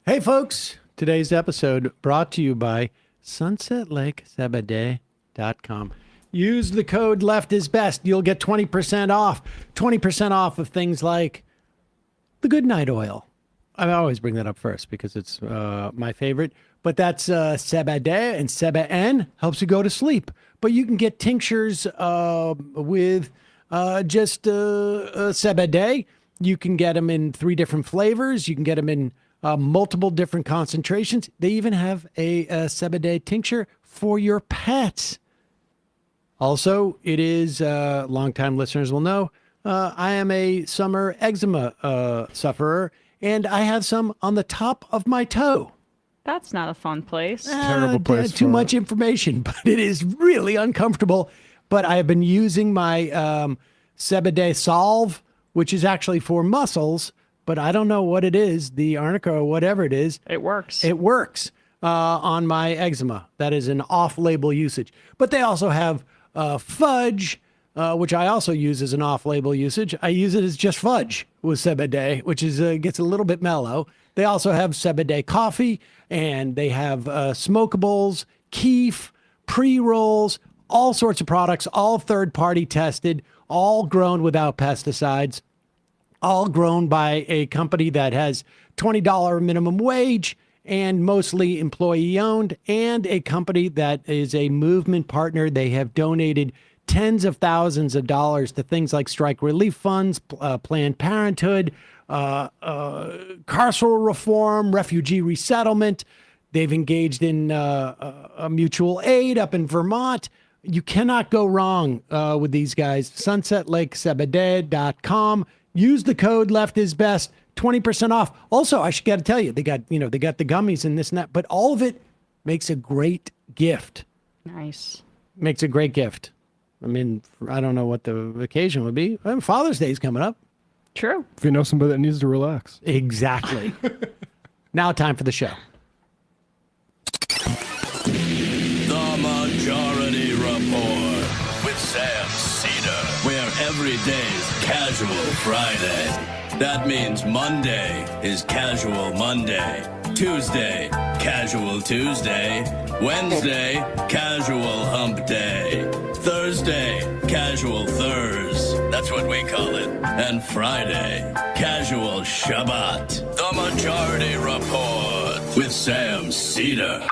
Hey, folks. Today's episode brought to you by sunsetlakesabade.com. Use the code Left is Best. You'll get 20% off. 20% off of things like the Goodnight Oil. I always bring that up first because it's my favorite. But that's Sebade, and Seben helps you go to sleep. But you can get tinctures with just Sebade. You can get them in 3 different flavors. You can get them in multiple different concentrations. They even have a Sebade tincture for your pets. Also, it is, longtime listeners will know, I am a summer eczema sufferer, and I have some on the top of my toe. That's not a fun place. Terrible place. Too much information, but it is really uncomfortable. But I have been using my Sebade Solve, which is actually for muscles, but I don't know what it is, the arnica or whatever it is. It works. It works on my eczema. That is an off-label usage. But they also have fudge, which I also use as an off-label usage. I use it as just fudge with Sebade, which is gets a little bit mellow. They also have Sebade coffee, and they have smokables, keef, pre-rolls, all sorts of products, all third-party tested, all grown without pesticides, all grown by a company that has $20 minimum wage and mostly employee-owned, and a company that is a movement partner. They have donated tens of thousands of dollars to things like strike relief funds, Planned Parenthood, carceral reform, refugee resettlement. They've engaged in a mutual aid up in Vermont. You cannot go wrong with these guys. sunsetlakesabade.com. Use the code Left is Best. 20% off. Also, I should got to tell you, they got the gummies and this and that, but all of it makes a great gift. Nice. Makes a great gift. I mean, I don't know what the occasion would be. Father's Day is coming up. True. If you know somebody that needs to relax. Exactly. Now time for the show. The Majority Report with Sam Seder, where every day's Casual Friday. That means Monday is Casual Monday, Tuesday, Casual Tuesday, Wednesday, Casual Hump Day, Thursday, Casual Thurs, that's what we call it, and Friday, Casual Shabbat. The Majority Report with Sam Seder.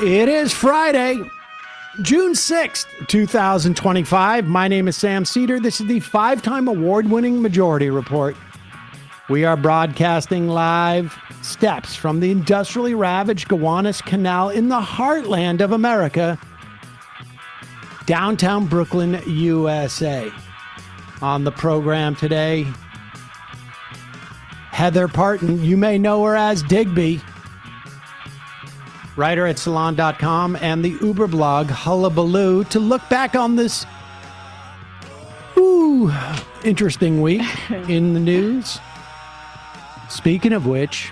It is Friday, June 6th, 2025. My name is Sam Seder. This is the 5-time award-winning Majority Report. We are broadcasting live steps from the industrially ravaged Gowanus Canal in the heartland of America, downtown Brooklyn, USA. On the program today, Heather Parton. You may know her as Digby, writer at Salon.com and the Uber blog Hullabaloo, to look back on this interesting week in the news. Speaking of which,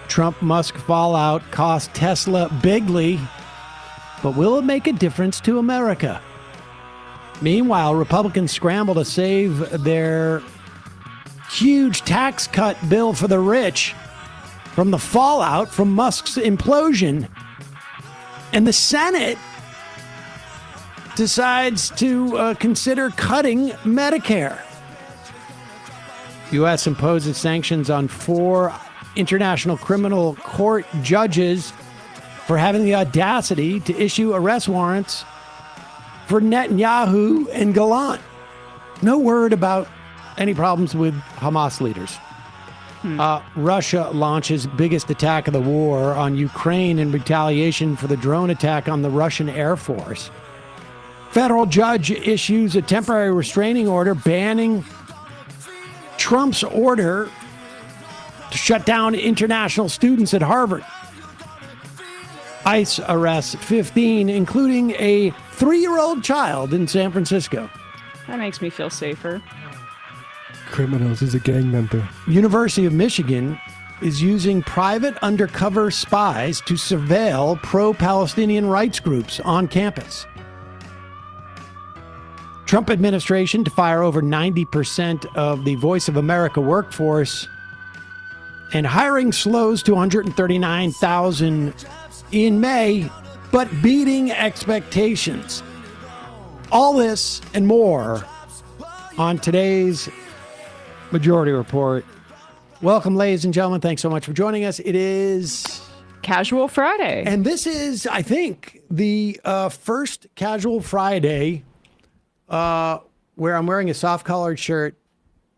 Trump-Musk fallout cost Tesla bigly, but will it make a difference to America? Meanwhile, Republicans scramble to save their huge tax cut bill for the rich from the fallout from Musk's implosion. And the Senate decides to consider cutting Medicare. U.S. imposes sanctions on 4 International Criminal Court judges for having the audacity to issue arrest warrants for Netanyahu and Gallant. No word about any problems with Hamas leaders. Russia launches biggest attack of the war on Ukraine in retaliation for the drone attack on the Russian Air Force. Federal judge issues a temporary restraining order banning Trump's order to shut down international students at Harvard. ICE arrests 15, including a 3-year-old child in San Francisco. That makes me feel safer. Criminals is a gang member. University of Michigan is using private undercover spies to surveil pro-Palestinian rights groups on campus. Trump administration to fire over 90% of the Voice of America workforce. And hiring slows to 139,000 in May, but beating expectations. All this and more on today's Majority Report. Welcome, ladies and gentlemen. Thanks so much for joining us. It is Casual Friday. And this is, I think, the first Casual Friday where I'm wearing a soft-collared shirt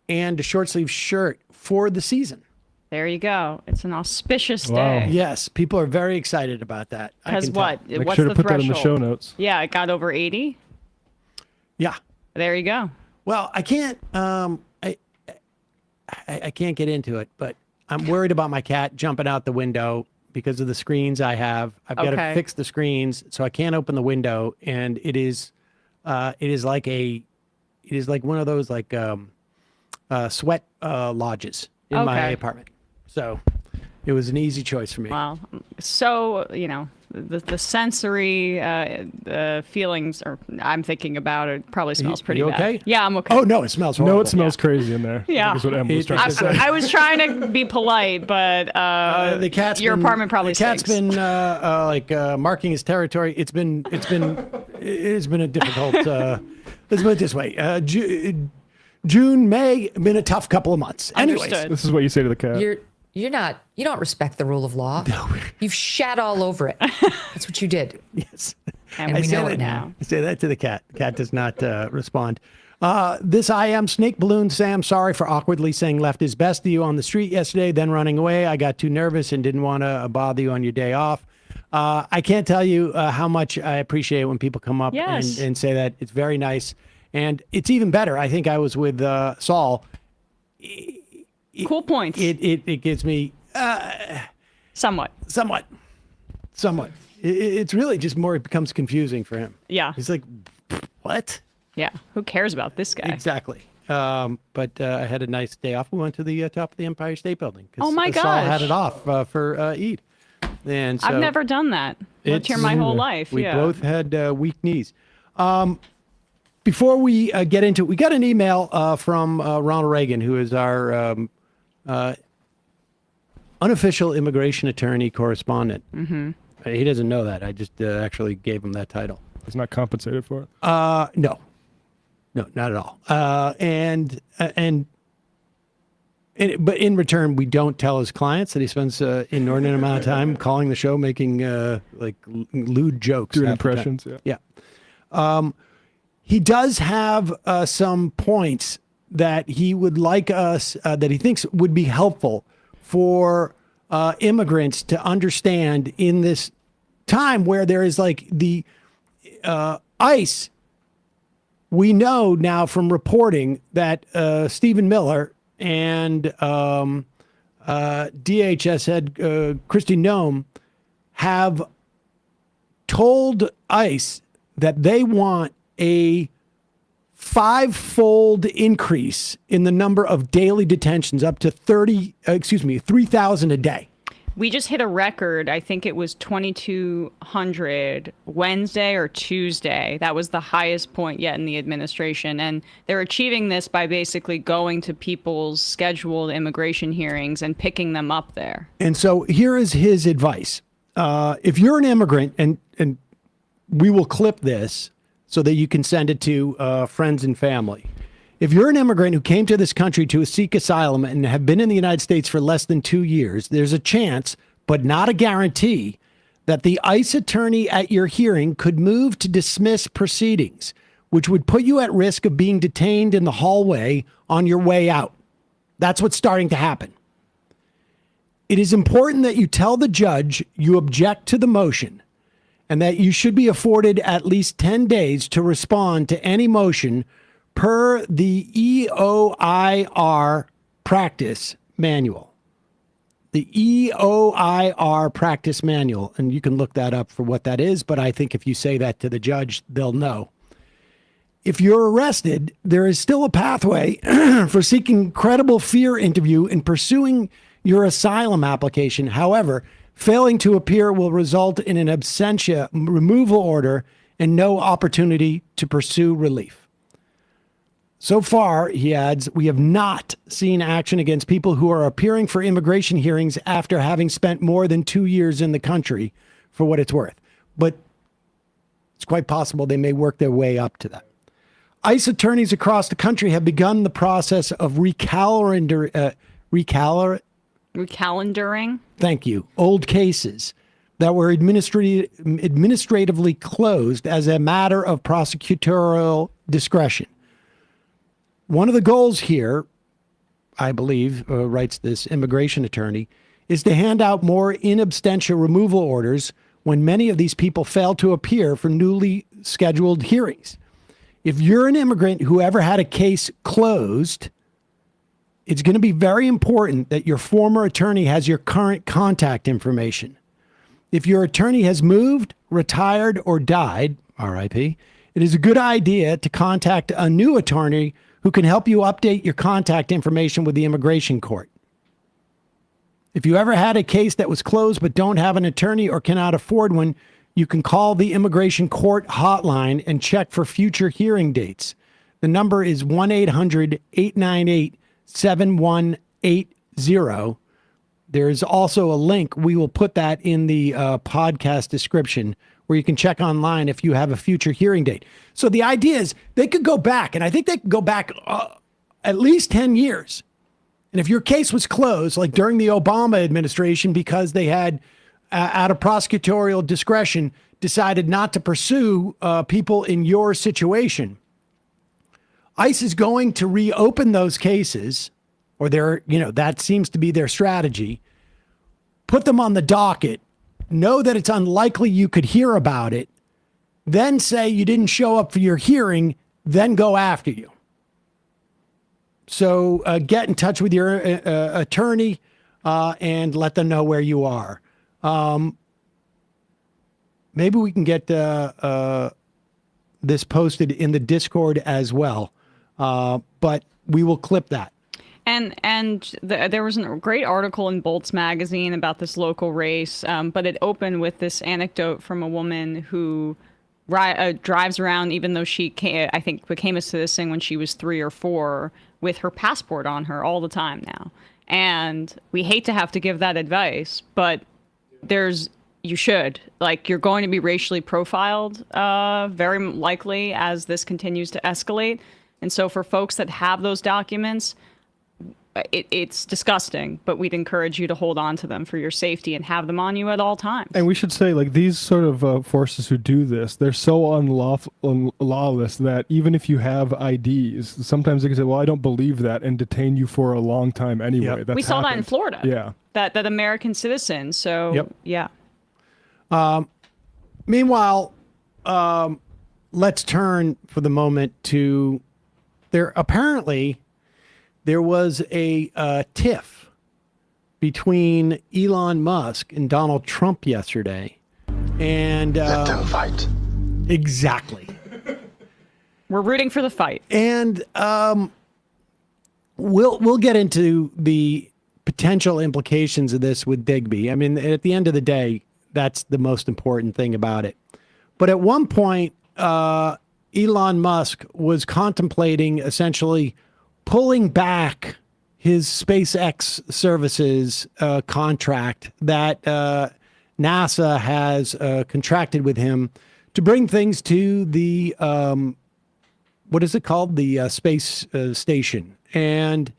and a short-sleeve shirt for the season. There you go. It's an auspicious Wow. day. Yes, people are very excited about that. I Because can tell. what? Make What's sure to the put threshold? that in the show notes. Yeah, it got over 80. Yeah. There you go. Well, I can't. I can't get into it, but I'm worried about my cat jumping out the window because of the screens I have. I've got to Okay. fix the screens, so I can't open the window, and it is like one of those like sweat lodges in my Okay. apartment. So it was an easy choice for me. Wow. So, the sensory feelings, or I'm thinking about it, probably smells pretty you bad. okay? Yeah, I'm okay. Oh no, it smells horrible. No, it smells crazy in there. Yeah. I think is what Emma was It- trying to say. I was trying to be polite, but The cat's your been, apartment probably the cat's stinks. been marking his territory. It's been a difficult. Let's put it this way: June, May, been a tough couple of months. Anyways, Understood. This is what you say to the cat. You don't respect the rule of law. You've shat all over it. That's what you did. yes, And we we know know it it now. I say that to the cat. The cat does not respond. This I am Snake Balloon Sam. Sorry for awkwardly saying left is best to you on the street yesterday, then running away. I got too nervous and didn't want to bother you on your day off. I can't tell you how much I appreciate when people come up Yes. and say that. It's very nice. And it's even better. I think I was with Saul. Cool points. It gives me Somewhat. somewhat. It's really just more, it becomes confusing for him. Yeah. He's like, what? Yeah. Who cares about this guy? Exactly. But I had a nice day off. We went to the top of the Empire State Building. 'Cause Oh my Saul gosh. had it off for Eid. And so I've never done that. Lived here my whole life. We yeah. both had weak knees. Before we get into it, we got an email from Ronald Reagan, who is our unofficial immigration attorney correspondent. Mm-hmm. He doesn't know that. I just actually gave him that title. He's not compensated for it. No, not at all. But in return, we don't tell his clients that he spends an inordinate amount of time calling the show, making like lewd jokes. Doing half the time. impressions, yeah. Yeah. He does have some points that he would like us, that he thinks would be helpful for immigrants to understand in this time where there is like the ICE. We know now from reporting that Stephen Miller and DHS head Christy Nome have told ICE that they want a 5-fold increase in the number of daily detentions, up to 3,000 a day. We just hit a record. I think it was 2,200 Wednesday or Tuesday. That was the highest point yet in the administration. And they're achieving this by basically going to people's scheduled immigration hearings and picking them up there. And so here is his advice. If you're an immigrant, and we will clip this so that you can send it to friends and family. If you're an immigrant who came to this country to seek asylum and have been in the United States for less than 2 years, there's a chance, but not a guarantee, that the ICE attorney at your hearing could move to dismiss proceedings, which would put you at risk of being detained in the hallway on your way out. That's what's starting to happen. It is important that you tell the judge you object to the motion and that you should be afforded at least 10 days to respond to any motion per the EOIR practice manual. The EOIR practice manual, and you can look that up for what that is, but I think if you say that to the judge, they'll know. If you're arrested, there is still a pathway for seeking credible fear interview and pursuing your asylum application. However, failing to appear will result in an absentia removal order and no opportunity to pursue relief. So far, he adds, we have not seen action against people who are appearing for immigration hearings after having spent more than 2 years in the country, for what it's worth. But it's quite possible they may work their way up to that. ICE attorneys across the country have begun the process of Recalendaring. Thank you. Old cases that were administratively closed as a matter of prosecutorial discretion. One of the goals here, I believe, writes this immigration attorney, is to hand out more in absentia removal orders when many of these people fail to appear for newly scheduled hearings. If you're an immigrant who ever had a case closed, it's going to be very important that your former attorney has your current contact information. If your attorney has moved, retired, or died, RIP, it is a good idea to contact a new attorney who can help you update your contact information with the immigration court. If you ever had a case that was closed but don't have an attorney or cannot afford one, you can call the immigration court hotline and check for future hearing dates. The number is 1-800-898-7180. There is also a link. We will put that in the podcast description where you can check online if you have a future hearing date. So the idea is they could go back, and I think they could go back at least 10 years. And if your case was closed, like during the Obama administration, because they had, out of prosecutorial discretion, decided not to pursue people in your situation, ICE is going to reopen those cases, or that seems to be their strategy, put them on the docket, know that it's unlikely you could hear about it, then say you didn't show up for your hearing, then go after you. So get in touch with your attorney and let them know where you are. Maybe we can get this posted in the Discord as well, but we will clip that. And there was a great article in Bolt's magazine about this local race, but it opened with this anecdote from a woman who drives around, even though she I think became a citizen when she was 3 or 4, with her passport on her all the time now. And we hate to have to give that advice, but you should. Like, you're going to be racially profiled, very likely, as this continues to escalate. And so for folks that have those documents, it's disgusting, but we'd encourage you to hold on to them for your safety and have them on you at all times. And we should say, like, these sort of forces who do this, they're so lawless that even if you have IDs, sometimes they can say, well, I don't believe that, and detain you for a long time anyway. Yep. We saw that in Florida. Yeah. That American citizens. So, yeah. Meanwhile, let's turn for the moment to there was a tiff between Elon Musk and Donald Trump yesterday. And let them fight. Exactly. We're rooting for the fight. And we'll get into the potential implications of this with Digby. I mean, at the end of the day, that's the most important thing about it. But at one point, Elon Musk was contemplating essentially pulling back his SpaceX services contract that NASA has contracted with him to bring things to the, what is it called? The space station. And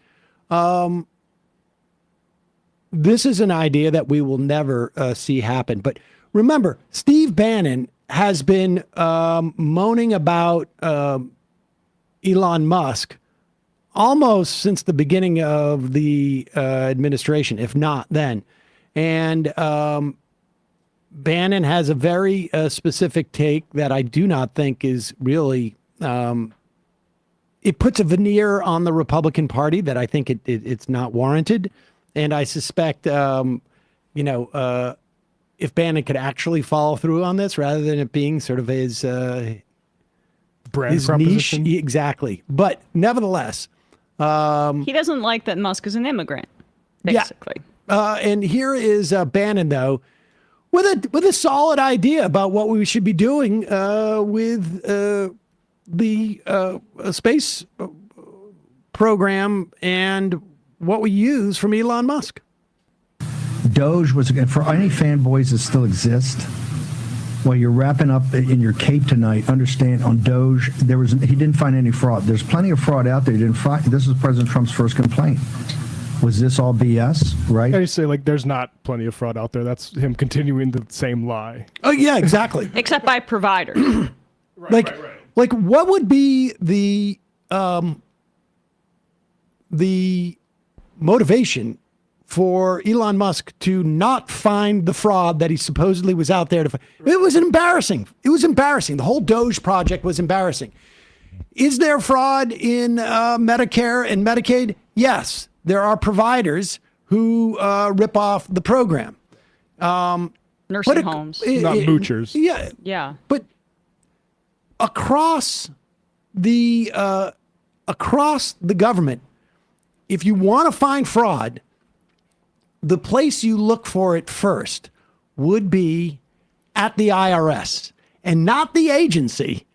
this is an idea that we will never see happen. But remember, Steve Bannon has been moaning about Elon Musk almost since the beginning of the administration, if not then. And Bannon has a very specific take that I do not think is really, it puts a veneer on the Republican Party that I think it's not warranted. And I suspect, if Bannon could actually follow through on this rather than it being sort of his brand niche. proposition. Exactly. But nevertheless, he doesn't like that Musk is an immigrant, basically. Yeah. And here is Bannon, though, with a solid idea about what we should be doing with the space program and what we use from Elon Musk. Doge was, for any fanboys that still exist, while you're wrapping up in your cape tonight, understand on Doge, he didn't find any fraud. There's plenty of fraud out there. He didn't find. This is President Trump's first complaint. Was this all BS, right? I say, like, there's not plenty of fraud out there. That's him continuing the same lie. Oh, yeah, exactly. Except by providers. Like what would be the motivation for Elon Musk to not find the fraud that he supposedly was out there to find? It was embarrassing. It was embarrassing. The whole Doge project was embarrassing. Is there fraud in Medicare and Medicaid? Yes, there are providers who rip off the program. Nursing homes. Not moochers. Yeah. Yeah. But across the government, if you want to find fraud, the place you look for it first would be at the IRS and not the agency.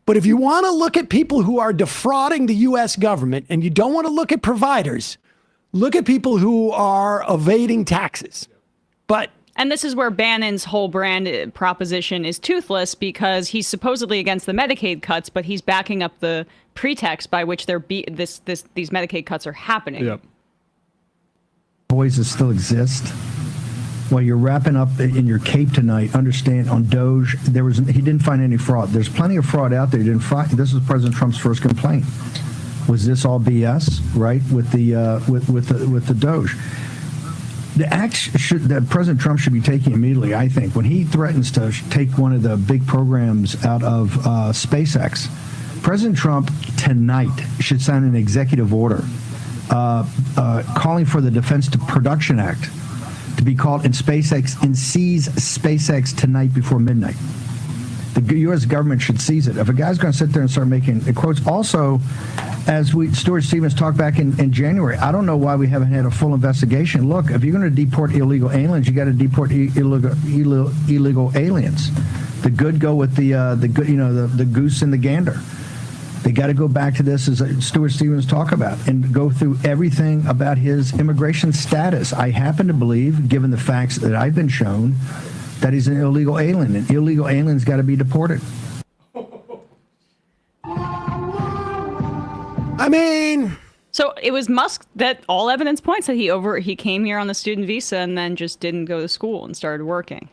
But if you want to look at people who are defrauding the U.S. government and you don't want to look at providers, look at people who are evading taxes. And this is where Bannon's whole brand proposition is toothless, because he's supposedly against the Medicaid cuts, but he's backing up the pretext by which these Medicaid cuts are happening. Yep. Boys that still exist. While you're wrapping up in your cape tonight, understand on Doge, he didn't find any fraud. There's plenty of fraud out there. He didn't find. This is President Trump's first complaint. Was this all BS, right? With the Doge. The act that President Trump should be taking immediately, I think, when he threatens to take one of the big programs out of SpaceX, President Trump tonight should sign an executive order calling for the Defense Production Act to be called in SpaceX and seize SpaceX tonight before midnight. The U.S. government should seize it. If a guy's going to sit there and start making quotes, also, as Stuart Stevens talked back in January, I don't know why we haven't had a full investigation. Look, if you're going to deport illegal aliens, you got to deport illegal aliens. The good go with the good, the goose and the gander. They got to go back to this, as Stuart Stevens talked about, and go through everything about his immigration status. I happen to believe, given the facts that I've been shown, that he's an illegal alien, and illegal aliens got to be deported. I mean, so it was Musk that all evidence points that he came here on the student visa and then just didn't go to school and started working.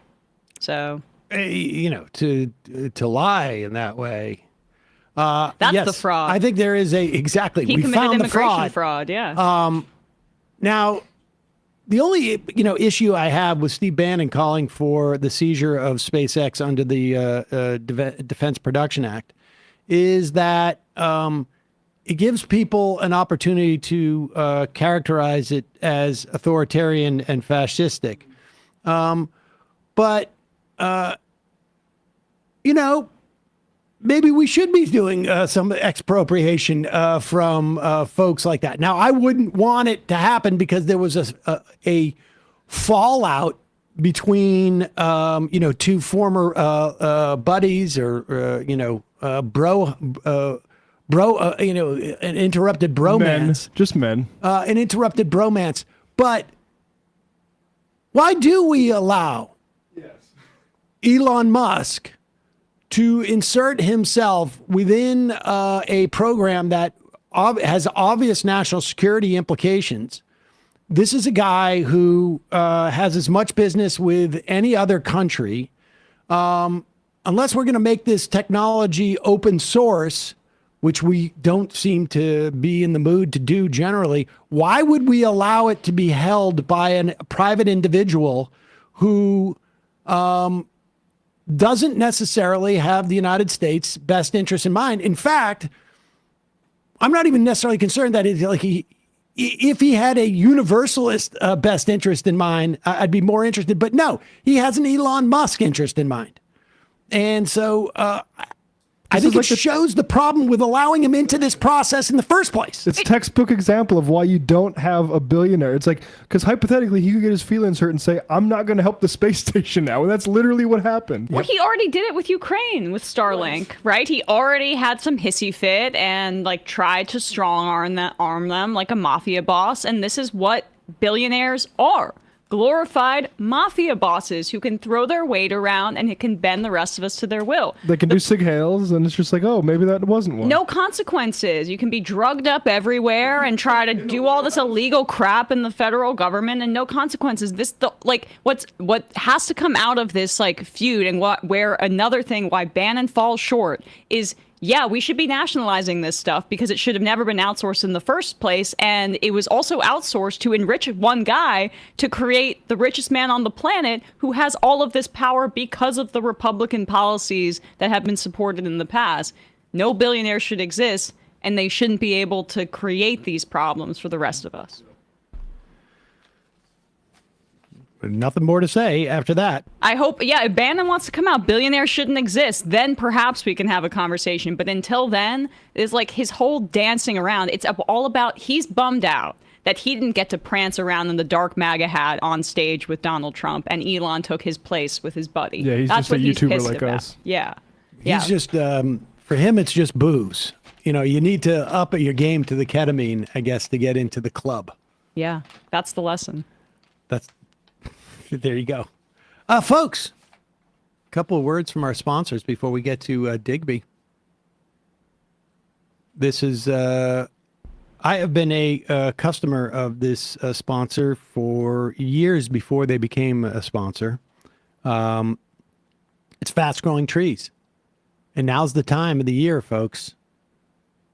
So to lie in that way. That's yes, the fraud. I think there is exactly. He we committed found immigration the fraud. Yeah. Now, the only issue I have with Steve Bannon calling for the seizure of SpaceX under the Defense Production Act is that it gives people an opportunity to characterize it as authoritarian and fascistic. But maybe we should be doing some expropriation from folks like that. Now, I wouldn't want it to happen because there was a fallout between, two former buddies or, an interrupted bromance. Just men. An interrupted bromance. But why do we allow Elon Musk to insert himself within a program that has obvious national security implications? This is a guy who has as much business with any other country. Unless we're going to make this technology open source, which we don't seem to be in the mood to do generally, why would we allow it to be held by a private individual who doesn't necessarily have the United States' best interest in mind? In fact, I'm not even necessarily concerned that if he had a universalist best interest in mind, I'd be more interested. But no, he has an Elon Musk interest in mind. And so I think is it like shows the problem with allowing him into this process in the first place. It's textbook example of why you don't have a billionaire. It's like, because hypothetically, he could get his feelings hurt and say, I'm not going to help the space station now. And that's literally what happened. Well, he already did it with Ukraine, with Starlink, right? He already had some hissy fit and like tried to strong arm them like a mafia boss. And this is what billionaires are. Glorified mafia bosses who can throw their weight around and it can bend the rest of us to their will. They can do sig hails, and it's just like, oh, maybe that wasn't one. No consequences. You can be drugged up everywhere and try to do all this illegal crap in the federal government, and no consequences. What has to come out of this like feud, and where another thing why Bannon falls short is. Yeah, we should be nationalizing this stuff because it should have never been outsourced in the first place. And it was also outsourced to enrich one guy to create the richest man on the planet who has all of this power because of the Republican policies that have been supported in the past. No billionaire should exist, and they shouldn't be able to create these problems for the rest of us. Nothing more to say after that. I hope, if Bannon wants to come out, billionaires shouldn't exist, then perhaps we can have a conversation. But until then, it's like his whole dancing around. It's all about, he's bummed out that he didn't get to prance around in the dark MAGA hat on stage with Donald Trump, and Elon took his place with his buddy. Yeah, he's That's just a what he's YouTuber pissed like about. us. Yeah. He's just, for him, it's just booze. You know, you need to up your game to the ketamine, I guess, to get into the club. Yeah, that's the lesson. There you go. Folks, a couple of words from our sponsors before we get to Digby. This is, I have been a customer of this sponsor for years before they became a sponsor. It's Fast Growing Trees. And now's the time of the year, folks.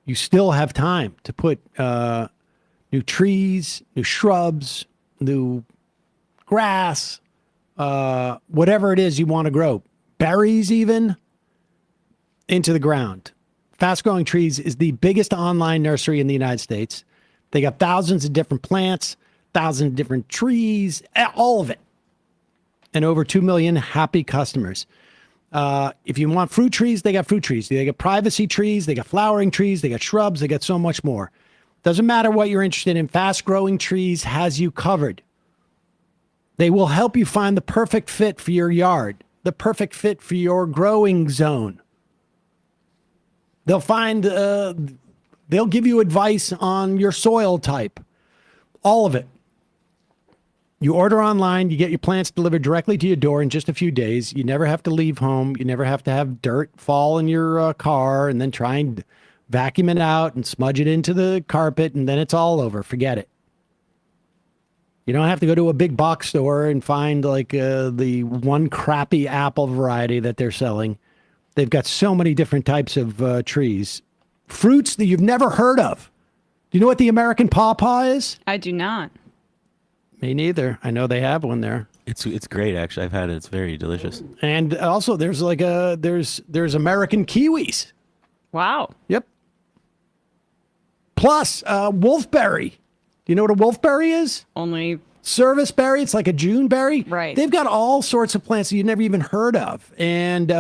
You still have time to put new trees, new shrubs, new grass, whatever it is you want to grow, berries even, into the ground. Fast Growing Trees is the biggest online nursery in the United States. They got thousands of different plants, thousands of different trees, all of it. And over 2 million happy customers. If you want fruit trees, they got fruit trees. They got privacy trees, they got flowering trees, they got shrubs, they got so much more. Doesn't matter what you're interested in, Fast Growing Trees has you covered. They will help you find the perfect fit for your yard, the perfect fit for your growing zone. They'll give you advice on your soil type, all of it. You order online, you get your plants delivered directly to your door in just a few days. You never have to leave home. You never have to have dirt fall in your car and then try and vacuum it out and smudge it into the carpet, and then it's all over. Forget it. You don't have to go to a big box store and find like the one crappy apple variety that they're selling. They've got so many different types of trees. Fruits that you've never heard of. Do you know what the American pawpaw is? I do not. Me neither. I know they have one there. It's great, actually. I've had it. It's very delicious. And also there's like there's American kiwis. Wow. Yep. Plus wolfberry. Do you know what a wolfberry is? Only Service berry. It's like a June berry. Right. They've got all sorts of plants that you've never even heard of. And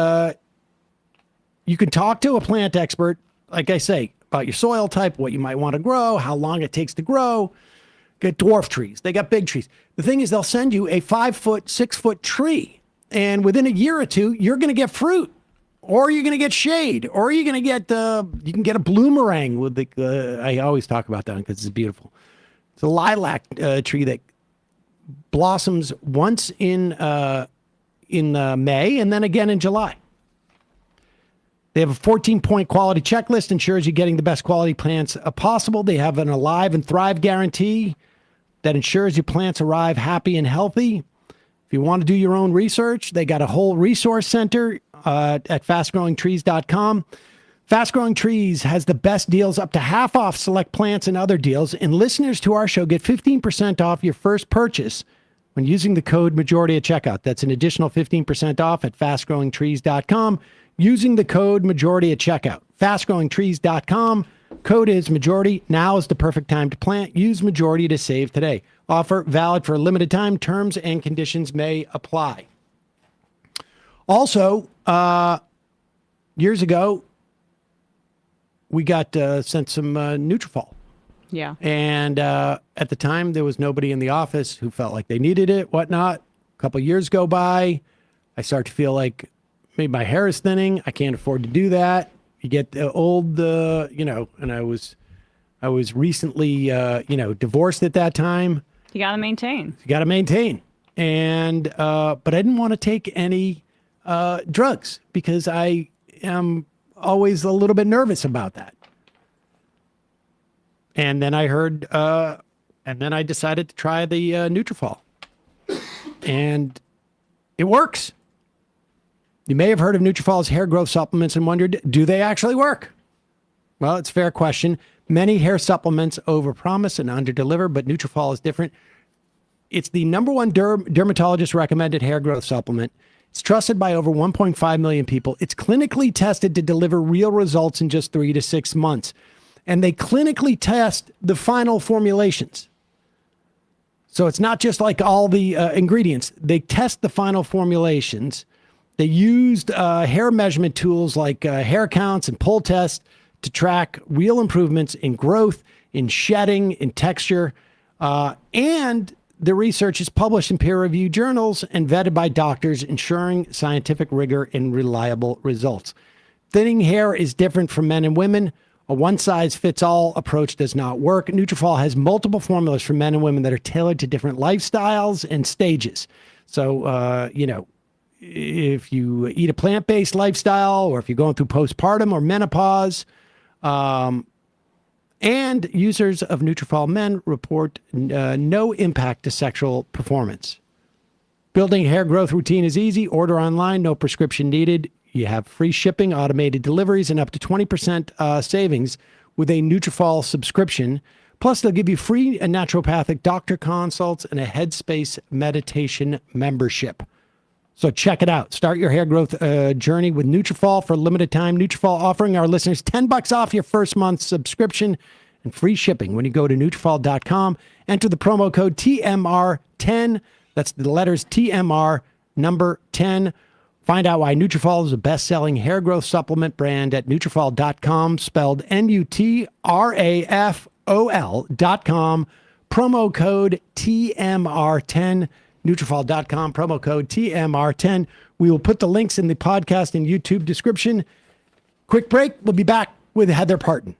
you can talk to a plant expert, like I say, about your soil type, what you might want to grow, how long it takes to grow. Get dwarf trees. They got big trees. The thing is, they'll send you a 5-foot, 6-foot tree. And within a year or two, you're going to get fruit. Or you're going to get shade. Or you're going to get, you can get a bloomerang with the, I always talk about that because it's beautiful. It's a lilac tree that blossoms once in May and then again in July. They have a 14-point quality checklist, ensures you're getting the best quality plants possible. They have an Alive and Thrive guarantee that ensures your plants arrive happy and healthy. If you want to do your own research, they got a whole resource center at fastgrowingtrees.com. Fast Growing Trees has the best deals, up to half off select plants and other deals. And listeners to our show get 15% off your first purchase when using the code majority at checkout. That's an additional 15% off at fastgrowingtrees.com using the code majority at checkout. Fastgrowingtrees.com. Code is majority. Now is the perfect time to plant. Use majority to save today. Offer valid for a limited time. Terms and conditions may apply. Also, years ago, we got sent some Nutrafol. Yeah. And at the time, there was nobody in the office who felt like they needed it, whatnot. A couple years go by. I start to feel like maybe my hair is thinning. I can't afford to do that. You get old, and I was recently, divorced at that time. You got to maintain. You got to maintain. And, but I didn't want to take any drugs because I am always a little bit nervous about that. And then I heard, and then I decided to try the Nutrafol. And it works. You may have heard of Nutrafol's hair growth supplements and wondered, do they actually work? Well, it's a fair question. Many hair supplements overpromise and underdeliver, but Nutrafol is different. It's the number one dermatologist recommended hair growth supplement. It's trusted by over 1.5 million people. It's clinically tested to deliver real results in just 3 to 6 months. And they clinically test the final formulations. So it's not just like all the ingredients. They test the final formulations. They used hair measurement tools like hair counts and pull tests to track real improvements in growth, in shedding, in texture. And the research is published in peer-reviewed journals and vetted by doctors, ensuring scientific rigor and reliable results. Thinning hair is different for men and women. A one-size-fits-all approach does not work. Nutrafol has multiple formulas for men and women that are tailored to different lifestyles and stages. So, if you eat a plant-based lifestyle or if you're going through postpartum or menopause, and users of Nutrafol men report no impact to sexual performance. Building a hair growth routine is easy. Order online, no prescription needed. You have free shipping, automated deliveries, and up to 20% savings with a Nutrafol subscription. Plus, they'll give you free naturopathic doctor consults and a Headspace meditation membership. So check it out. Start your hair growth journey with Nutrafol for a limited time. Nutrafol offering our listeners $10 off your first month subscription and free shipping when you go to Nutrafol.com. Enter the promo code TMR10. That's the letters TMR number 10. Find out why Nutrafol is the best-selling hair growth supplement brand at Nutrafol.com, spelled Nutrafol.com. Promo code TMR10. Nutrafol.com, promo code TMR10. We will put the links in the podcast and YouTube description. Quick break. We'll be back with Heather Parton.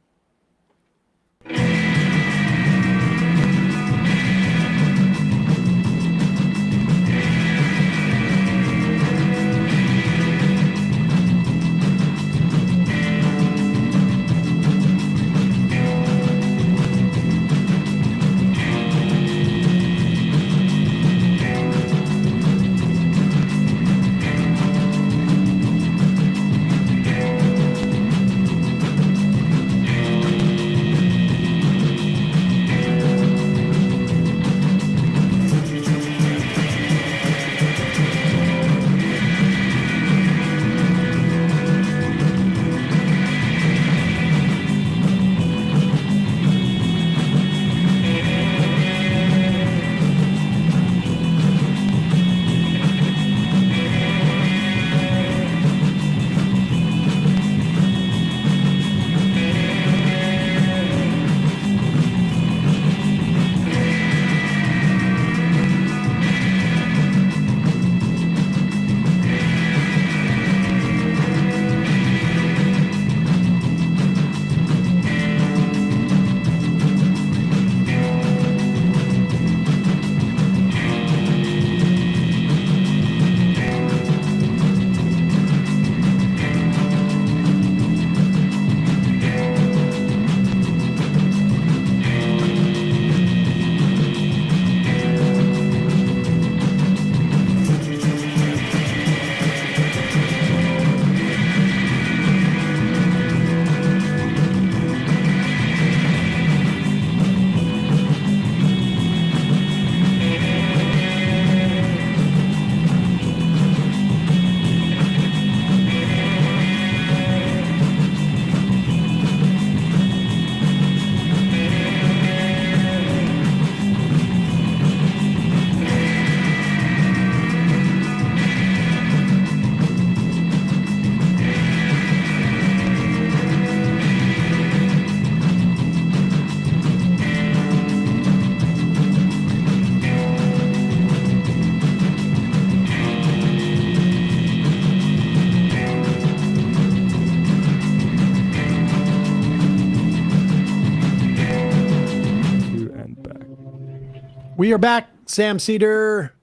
We are back. Sam Seder.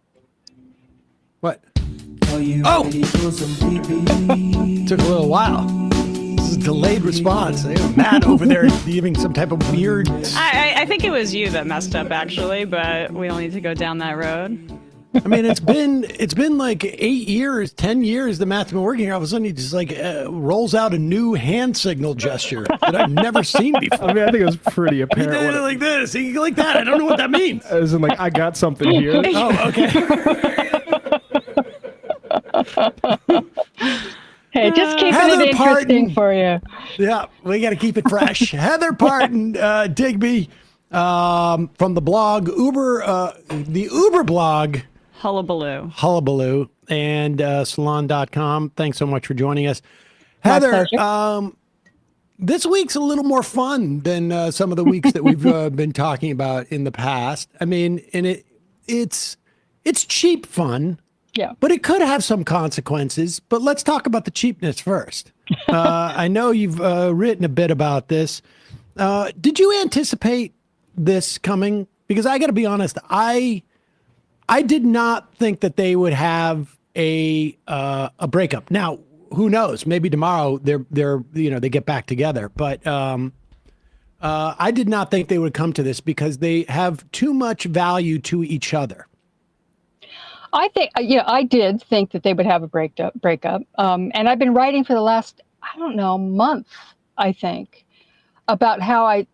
What? Oh! Took a little while. This is a delayed response. Matt over there giving some type of weird... I think it was you that messed up, actually, but we don't need to go down that road. I mean, it's been like 8 years, 10 years that Matt's been working here. All of a sudden, he just like rolls out a new hand signal gesture that I've never seen before. I mean, I think it was pretty He apparent. did it like this. He like that. I don't know what that means. As in, like, I got something here. Oh, okay. Hey, just keeping Heather it interesting Parton. for you. Yeah, we got to keep it fresh. Heather Parton, Digby, from the blog the Uber blog. Hullabaloo. And salon.com. Thanks so much for joining us. Heather, this week's a little more fun than some of the weeks that we've been talking about in the past. I mean, and it's cheap fun, Yeah. but it could have some consequences. But let's talk about the cheapness first. I know you've written a bit about this. Did you anticipate this coming? Because I got to be honest, I did not think that they would have a breakup. Now, who knows? Maybe tomorrow they get back together. But I did not think they would come to this because they have too much value to each other. I think, I did think that they would have a breakup. And I've been writing for the last, month, I think, about how I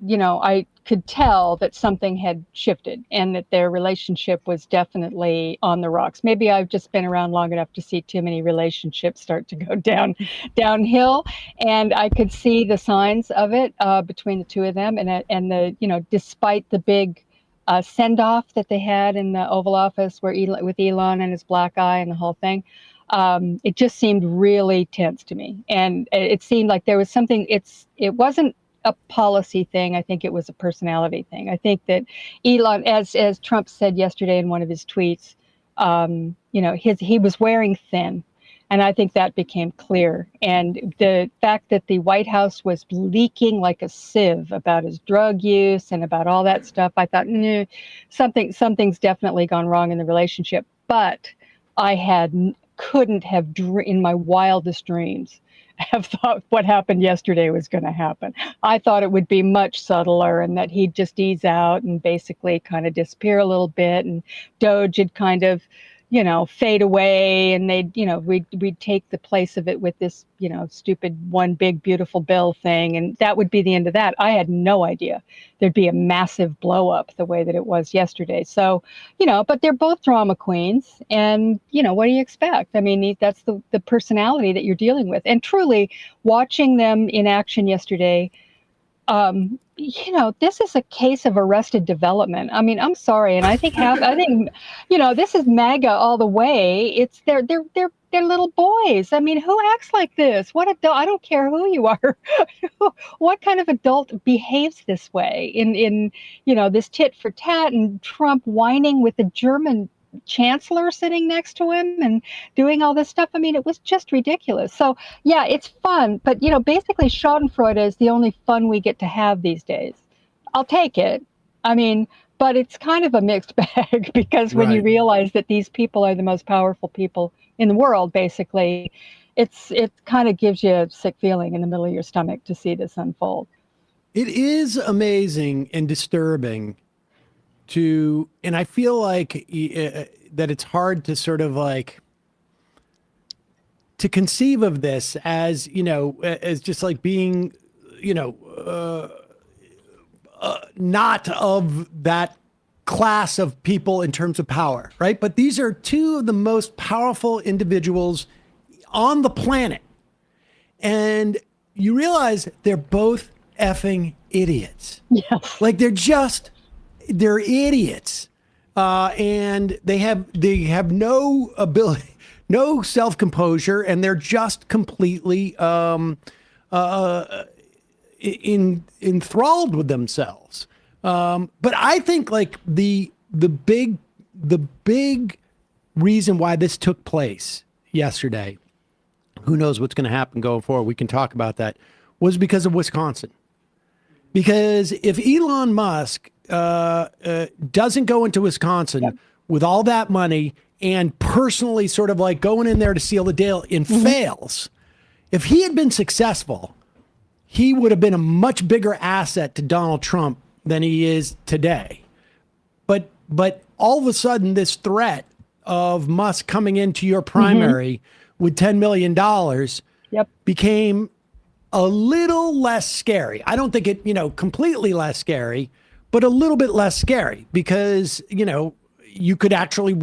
could tell that something had shifted and that their relationship was definitely on the rocks. Maybe I've just been around long enough to see too many relationships start to go downhill, and I could see the signs of it between the two of them. And the despite the big send-off that they had in the Oval Office with Elon and his black eye and the whole thing, it just seemed really tense to me. And it seemed like there was something. It wasn't a policy thing. I think it was a personality thing. I think that Elon, as Trump said yesterday in one of his tweets, he was wearing thin. And I think that became clear. And the fact that the White House was leaking like a sieve about his drug use and about all that stuff, I thought, something's definitely gone wrong in the relationship. But I couldn't have in my wildest dreams have thought what happened yesterday was going to happen. I thought it would be much subtler and that he'd just ease out and basically kind of disappear a little bit, and Doge would kind of, fade away, and we'd take the place of it with this, stupid one big beautiful bill thing, and that would be the end of that. I had no idea there'd be a massive blow up the way that it was yesterday. So, but they're both drama queens, and what do you expect? I mean, that's the personality that you're dealing with. And truly, watching them in action yesterday, this is a case of arrested development. I mean, I'm sorry, and I think this is MAGA all the way. It's they're little boys. I mean, who acts like this? What adult? I don't care who you are. What kind of adult behaves this way in this tit for tat, and Trump whining with the German chancellor sitting next to him and doing all this stuff? I mean, it was just ridiculous. So yeah, it's fun, but basically Schadenfreude is the only fun we get to have these days. I'll take it. I mean, but it's kind of a mixed bag because when you realize that these people are the most powerful people in the world, basically, it kind of gives you a sick feeling in the middle of your stomach to see this unfold. It is amazing and disturbing and I feel like that it's hard to sort of like to conceive of this as, as just like being, not of that class of people in terms of power, right? But these are two of the most powerful individuals on the planet. And you realize they're both effing idiots. Yes. Like they're idiots, and they have no ability, no self-composure, and they're just completely enthralled with themselves. But I think like the big reason why this took place yesterday, who knows what's going to happen going forward, we can talk about that, was because of Wisconsin. Because if Elon Musk doesn't go into Wisconsin with all that money and personally sort of like going in there to seal the deal and fails, if he had been successful, he would have been a much bigger asset to Donald Trump than he is today. But all of a sudden, this threat of Musk coming into your primary with $10 million became a little less scary. I don't think it, completely less scary, but a little bit less scary because, you could actually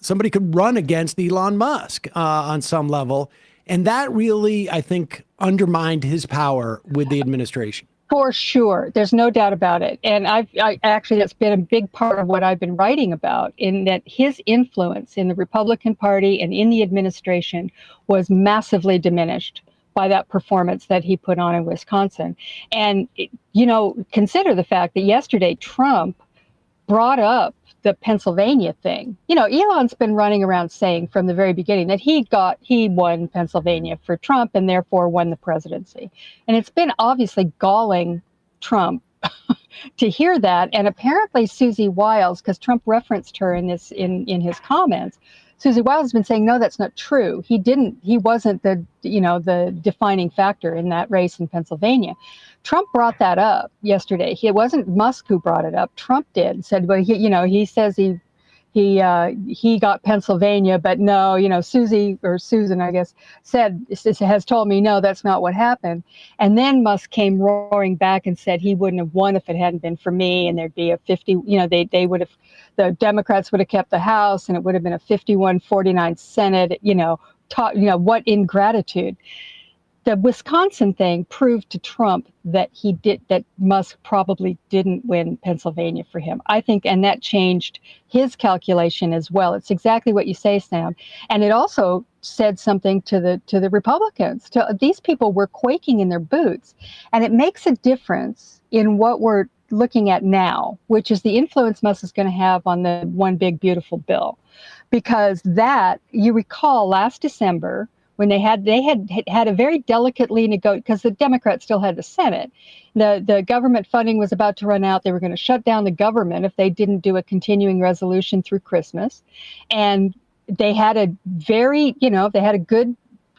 somebody could run against Elon Musk on some level. And that really, I think, undermined his power with the administration. For sure. There's no doubt about it. And I actually, that's been a big part of what I've been writing about, in that his influence in the Republican Party and in the administration was massively diminished by that performance that he put on in Wisconsin. And, consider the fact that yesterday Trump brought up the Pennsylvania thing. Elon's been running around saying from the very beginning that he won Pennsylvania for Trump and therefore won the presidency. And it's been obviously galling Trump to hear that. And apparently Susie Wiles, because Trump referenced her in his comments, Susie Wiles has been saying, no, that's not true. He wasn't the defining factor in that race in Pennsylvania. Trump brought that up yesterday. It wasn't Musk who brought it up. Trump did. Said, well, he says he got Pennsylvania, but no, Susan, I guess, has told me, no, that's not what happened. And then Musk came roaring back and said he wouldn't have won if it hadn't been for me. And there'd be a 50, they would have, the Democrats would have kept the House and it would have been a 51-49 Senate, what ingratitude. The Wisconsin thing proved to Trump that Musk probably didn't win Pennsylvania for him. I think, and that changed his calculation as well. It's exactly what you say, Sam. And it also said something to the Republicans. These people were quaking in their boots. And it makes a difference in what we're looking at now, which is the influence Musk is going to have on the One Big Beautiful Bill. Because that, you recall last December, when they had a very delicately negotiated, because the Democrats still had the Senate. The government funding was about to run out. They were going to shut down the government if they didn't do a continuing resolution through Christmas. And they had a good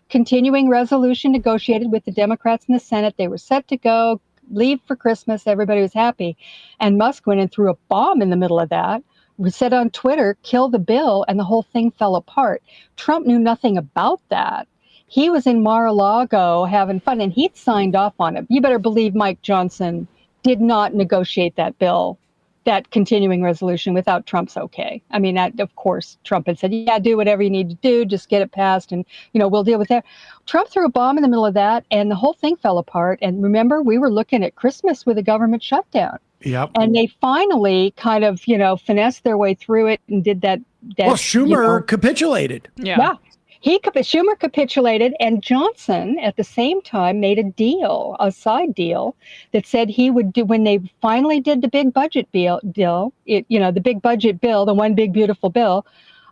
continuing resolution negotiated with the Democrats in the Senate. They were set to go, leave for Christmas. Everybody was happy. And Musk went and threw a bomb in the middle of that. We said on Twitter, kill the bill, and the whole thing fell apart. Trump knew nothing about that. He was in Mar-a-Lago having fun, and he'd signed off on it. You better believe Mike Johnson did not negotiate that bill, that continuing resolution, without Trump's okay. I mean, of course, Trump had said, yeah, do whatever you need to do, just get it passed, and, we'll deal with that. Trump threw a bomb in the middle of that, and the whole thing fell apart. And remember, we were looking at Christmas with a government shutdown. Yep. And they finally kind of, finessed their way through it and did that. Well, Schumer capitulated. Yeah. Schumer capitulated, and Johnson at the same time made a side deal that said he would do, when they finally did the big budget bill, the big budget bill, the One Big Beautiful Bill,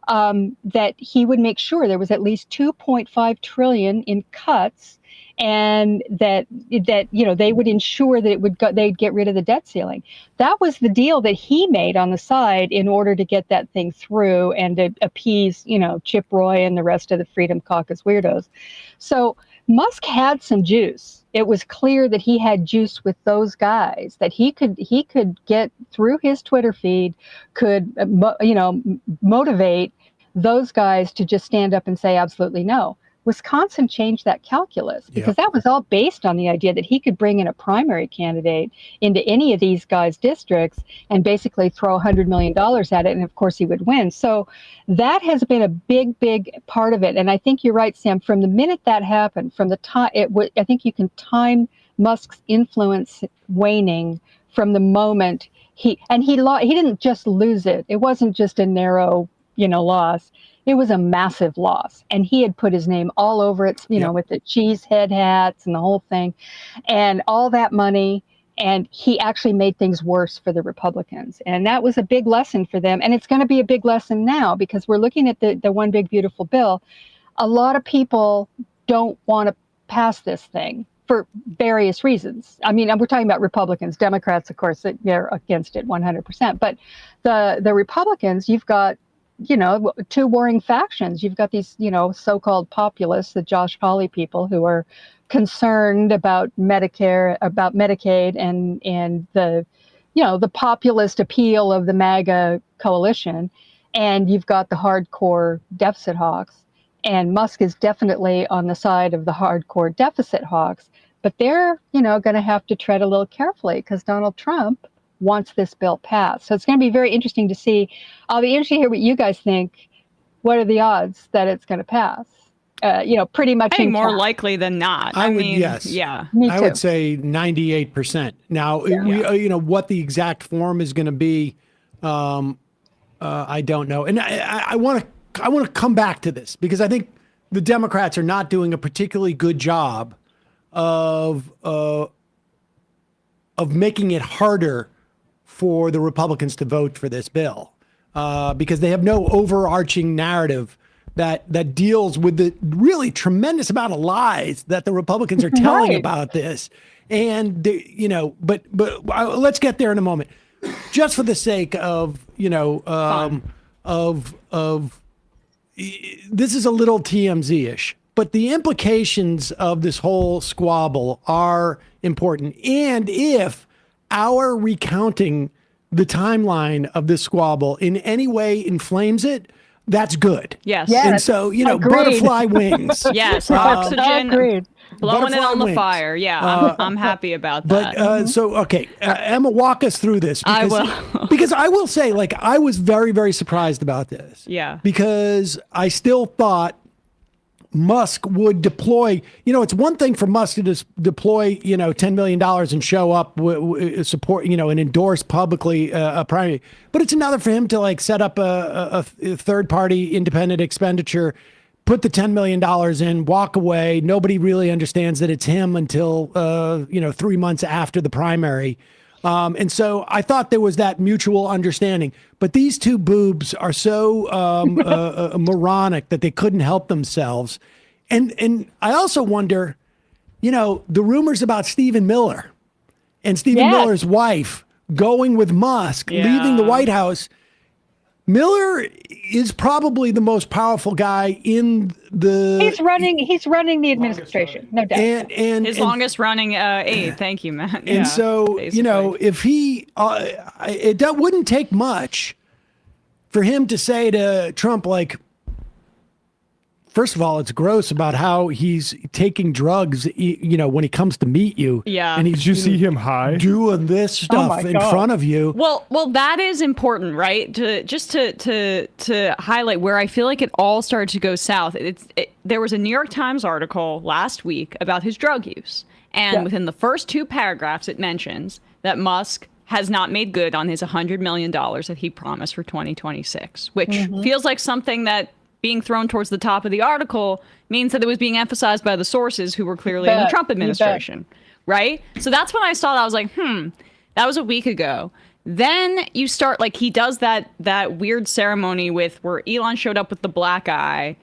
that he would make sure there was at least $2.5 trillion in cuts, and that they would ensure that they'd get rid of the debt ceiling. That was the deal that he made on the side in order to get that thing through and to appease, Chip Roy and the rest of the Freedom Caucus weirdos. So Musk had some juice. It was clear that he had juice with those guys, that he could get through his Twitter feed, could motivate those guys to just stand up and say absolutely no. Wisconsin changed that calculus because that was all based on the idea that he could bring in a primary candidate into any of these guys' districts and basically throw $100 million at it. And of course he would win. So that has been a big, big part of it. And I think you're right, Sam, from the minute that happened, from the time I think you can time Musk's influence waning from the moment he didn't just lose it. It wasn't just a narrow, loss. It was a massive loss. And he had put his name all over it, with the cheese head hats and the whole thing and all that money. And he actually made things worse for the Republicans. And that was a big lesson for them. And it's going to be a big lesson now because we're looking at the One Big Beautiful Bill. A lot of people don't want to pass this thing for various reasons. I mean, we're talking about Republicans. Democrats, of course, they're against it 100%. But the Republicans, you've got, two warring factions. You've got these, so-called populists, the Josh Hawley people, who are concerned about Medicare, about Medicaid, and the, the populist appeal of the MAGA coalition. And you've got the hardcore deficit hawks. And Musk is definitely on the side of the hardcore deficit hawks, but they're, going to have to tread a little carefully because Donald Trump wants this bill passed. So it's going to be very interesting to see. I'll be interested to hear what you guys think. What are the odds that it's going to pass? Pretty much. I think more likely than not. I mean, yes. Yeah. Me too. I would say 98%. Now, what the exact form is going to be, I don't know. And I want to come back to this because I think the Democrats are not doing a particularly good job of making it harder for the Republicans to vote for this bill because they have no overarching narrative that deals with the really tremendous amount of lies that the Republicans are telling Right. about this. And but let's get there in a moment. Just for the sake of this is a little TMZ-ish, but the implications of this whole squabble are important. And if our recounting the timeline of this squabble in any way inflames it, that's good. Yes. Yes. And so, Agreed. butterfly wings. Yes. Oxygen. Agreed. Blowing it Butterfly on the wings. fire. Yeah. I'm happy about that. But so, okay, Emma, walk us through this. I Because, will. because I will say, I was very, very surprised about this. Yeah. Because I still thought Musk would deploy, it's one thing for Musk to just deploy, $10 million and show up, support, and endorse publicly a primary. But it's another for him to set up a third party independent expenditure, put the $10 million in, walk away. Nobody really understands that it's him until, 3 months after the primary. And so I thought there was that mutual understanding. But these two boobs are so moronic that they couldn't help themselves. And I also wonder, the rumors about Stephen Miller and Stephen Yes. Miller's wife going with Musk, leaving the Yeah. White House. Miller is probably the most powerful guy in the. He's running the administration, no doubt. and His longest running aide. Thank you, Matt. and so, basically. if he, that wouldn't take much for him to say to Trump, first of all, it's gross about how he's taking drugs, when he comes to meet you. Yeah. And he's Did you see him high? doing this stuff my in God. front of you. Well, that is important, right? To highlight where I feel like it all started to go south. There was a New York Times article last week about his drug use, and within the first two paragraphs, it mentions that Musk has not made good on his $100 million that he promised for 2026, which feels like something that being thrown towards the top of the article means that it was being emphasized by the sources who were clearly in the Trump administration, right? So that's when I saw that. I was like, that was a week ago. Then you start, he does that weird ceremony where Elon showed up with the black eye.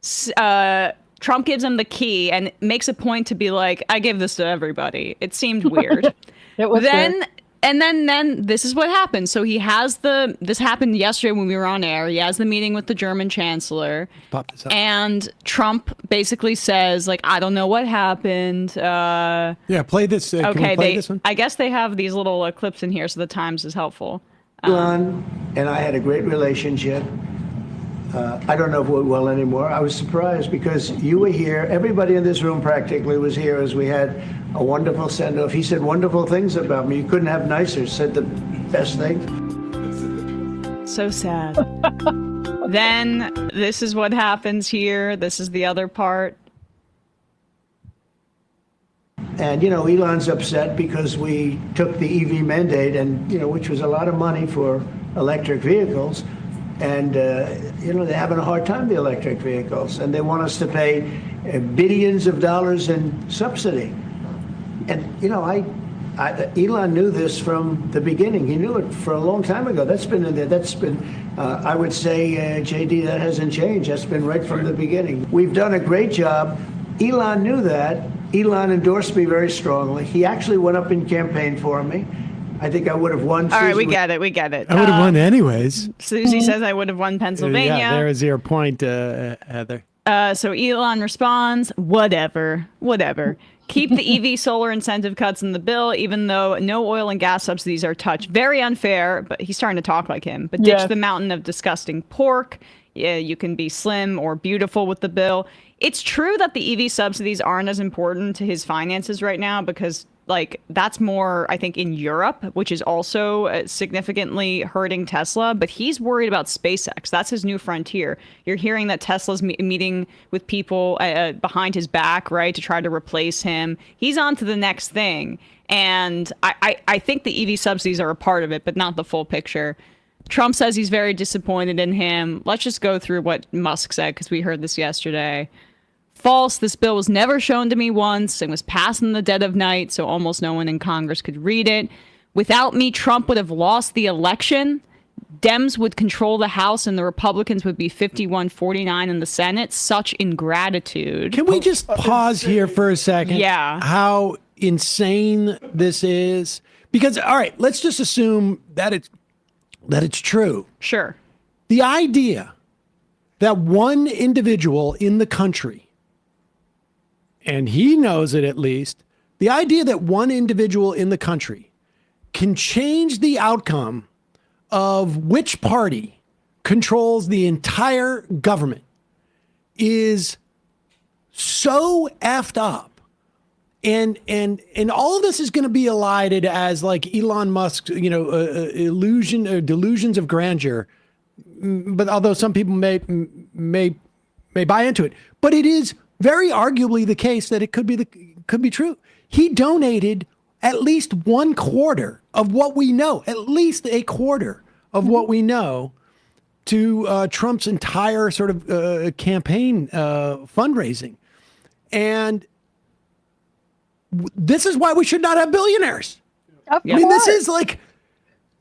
Trump gives him the key and makes a point to be like, I give this to everybody. It seemed weird. It was weird. And then this is what happened. So he has this happened yesterday when we were on air. He has the meeting with the German chancellor. Pop this up. And Trump basically says, I don't know what happened. Yeah, play this. Can we play this one? I guess they have these little clips in here, so the Times is helpful. Elon and I had a great relationship. I don't know if we're well anymore. I was surprised because you were here. Everybody in this room practically was here as we had a wonderful send-off. He said wonderful things about me. You couldn't have nicer. Said the best things. So sad. Then this is what happens here. This is the other part. And, Elon's upset because we took the EV mandate and, which was a lot of money for electric vehicles. And, they're having a hard time, the electric vehicles. And they want us to pay billions of dollars in subsidy. And, Elon knew this from the beginning. He knew it for a long time ago. That's been in there. That's been, I would say, JD, that hasn't changed. That's been right from the beginning. We've done a great job. Elon knew that. Elon endorsed me very strongly. He actually went up in campaign for me. I think I would have won. All right, we get it. I would have won anyways. Susie says I would have won Pennsylvania. Yeah, there is your point, Heather. So Elon responds, whatever. Keep the EV solar incentive cuts in the bill, even though no oil and gas subsidies are touched. Very unfair, but he's starting to talk like him. But ditch the mountain of disgusting pork. Yeah, you can be slim or beautiful with the bill. It's true that the EV subsidies aren't as important to his finances right now because, like, that's more, I think, in Europe, which is also significantly hurting Tesla. But he's worried about SpaceX. That's his new frontier. You're hearing that Tesla's meeting with people behind his back, right, to try to replace him. He's on to the next thing. And I think the EV subsidies are a part of it, but not the full picture. Trump says he's very disappointed in him. Let's just go through what Musk said, because we heard this yesterday. False. This bill was never shown to me once and was passed in the dead of night, so almost no one in Congress could read it. Without me, Trump would have lost the election. Dems would control the House and the Republicans would be 51-49 in the Senate. Such ingratitude. Can we just pause here for a second? Yeah. How insane this is? Because, all right, let's just assume that it's true. Sure. The idea that one individual in the country, and he knows it at least, the idea that one individual in the country can change the outcome of which party controls the entire government is so effed up. And all of this is going to be elided as like Elon Musk's, illusion or delusions of grandeur. But although some people may buy into it, but it is very arguably the case that it could be true. He donated at least 1/4 of what we know, at least 1/4 of what we know, to Trump's entire sort of campaign fundraising, and this is why we should not have billionaires. Of I mean, course.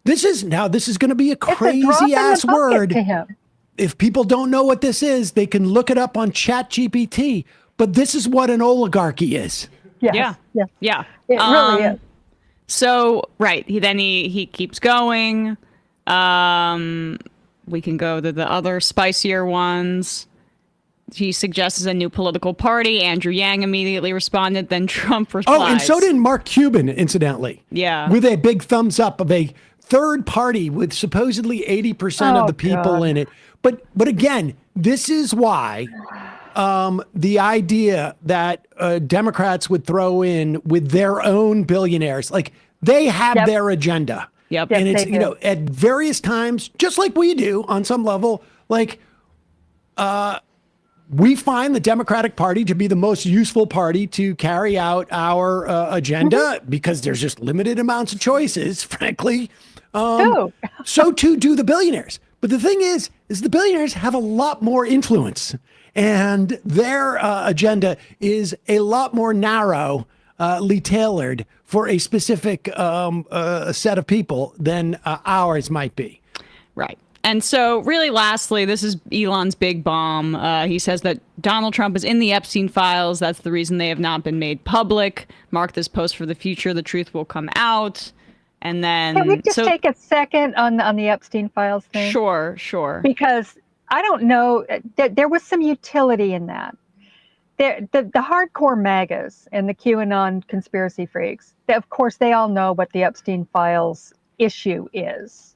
this is going to be a crazy ass word. To him. If people don't know what this is, they can look it up on ChatGPT. But this is what an oligarchy is. Yes. Yeah. It really is. So, right. He keeps going. We can go to the other spicier ones. He suggests a new political party. Andrew Yang immediately responded. Then Trump replies. Oh, and so did Mark Cuban, incidentally. Yeah. With a big thumbs up of a third party with supposedly 80% of the people in it. But again, this is why the idea that Democrats would throw in with their own billionaires, like they have their agenda. Yep. And it's, Yes, they do. at various times, just like we do on some level, like we find the Democratic Party to be the most useful party to carry out our agenda because there's just limited amounts of choices, frankly. So too do the billionaires. But the thing is the billionaires have a lot more influence, and their agenda is a lot more narrowly tailored for a specific set of people than ours might be. Right. And so really lastly, this is Elon's big bomb. He says that Donald Trump is in the Epstein files. That's the reason they have not been made public. Mark this post for the future. The truth will come out. And then Can we just take a second on the Epstein files thing? Sure. Because I don't know, there was some utility in that. The hardcore MAGAs and the QAnon conspiracy freaks, of course, they all know what the Epstein files issue is,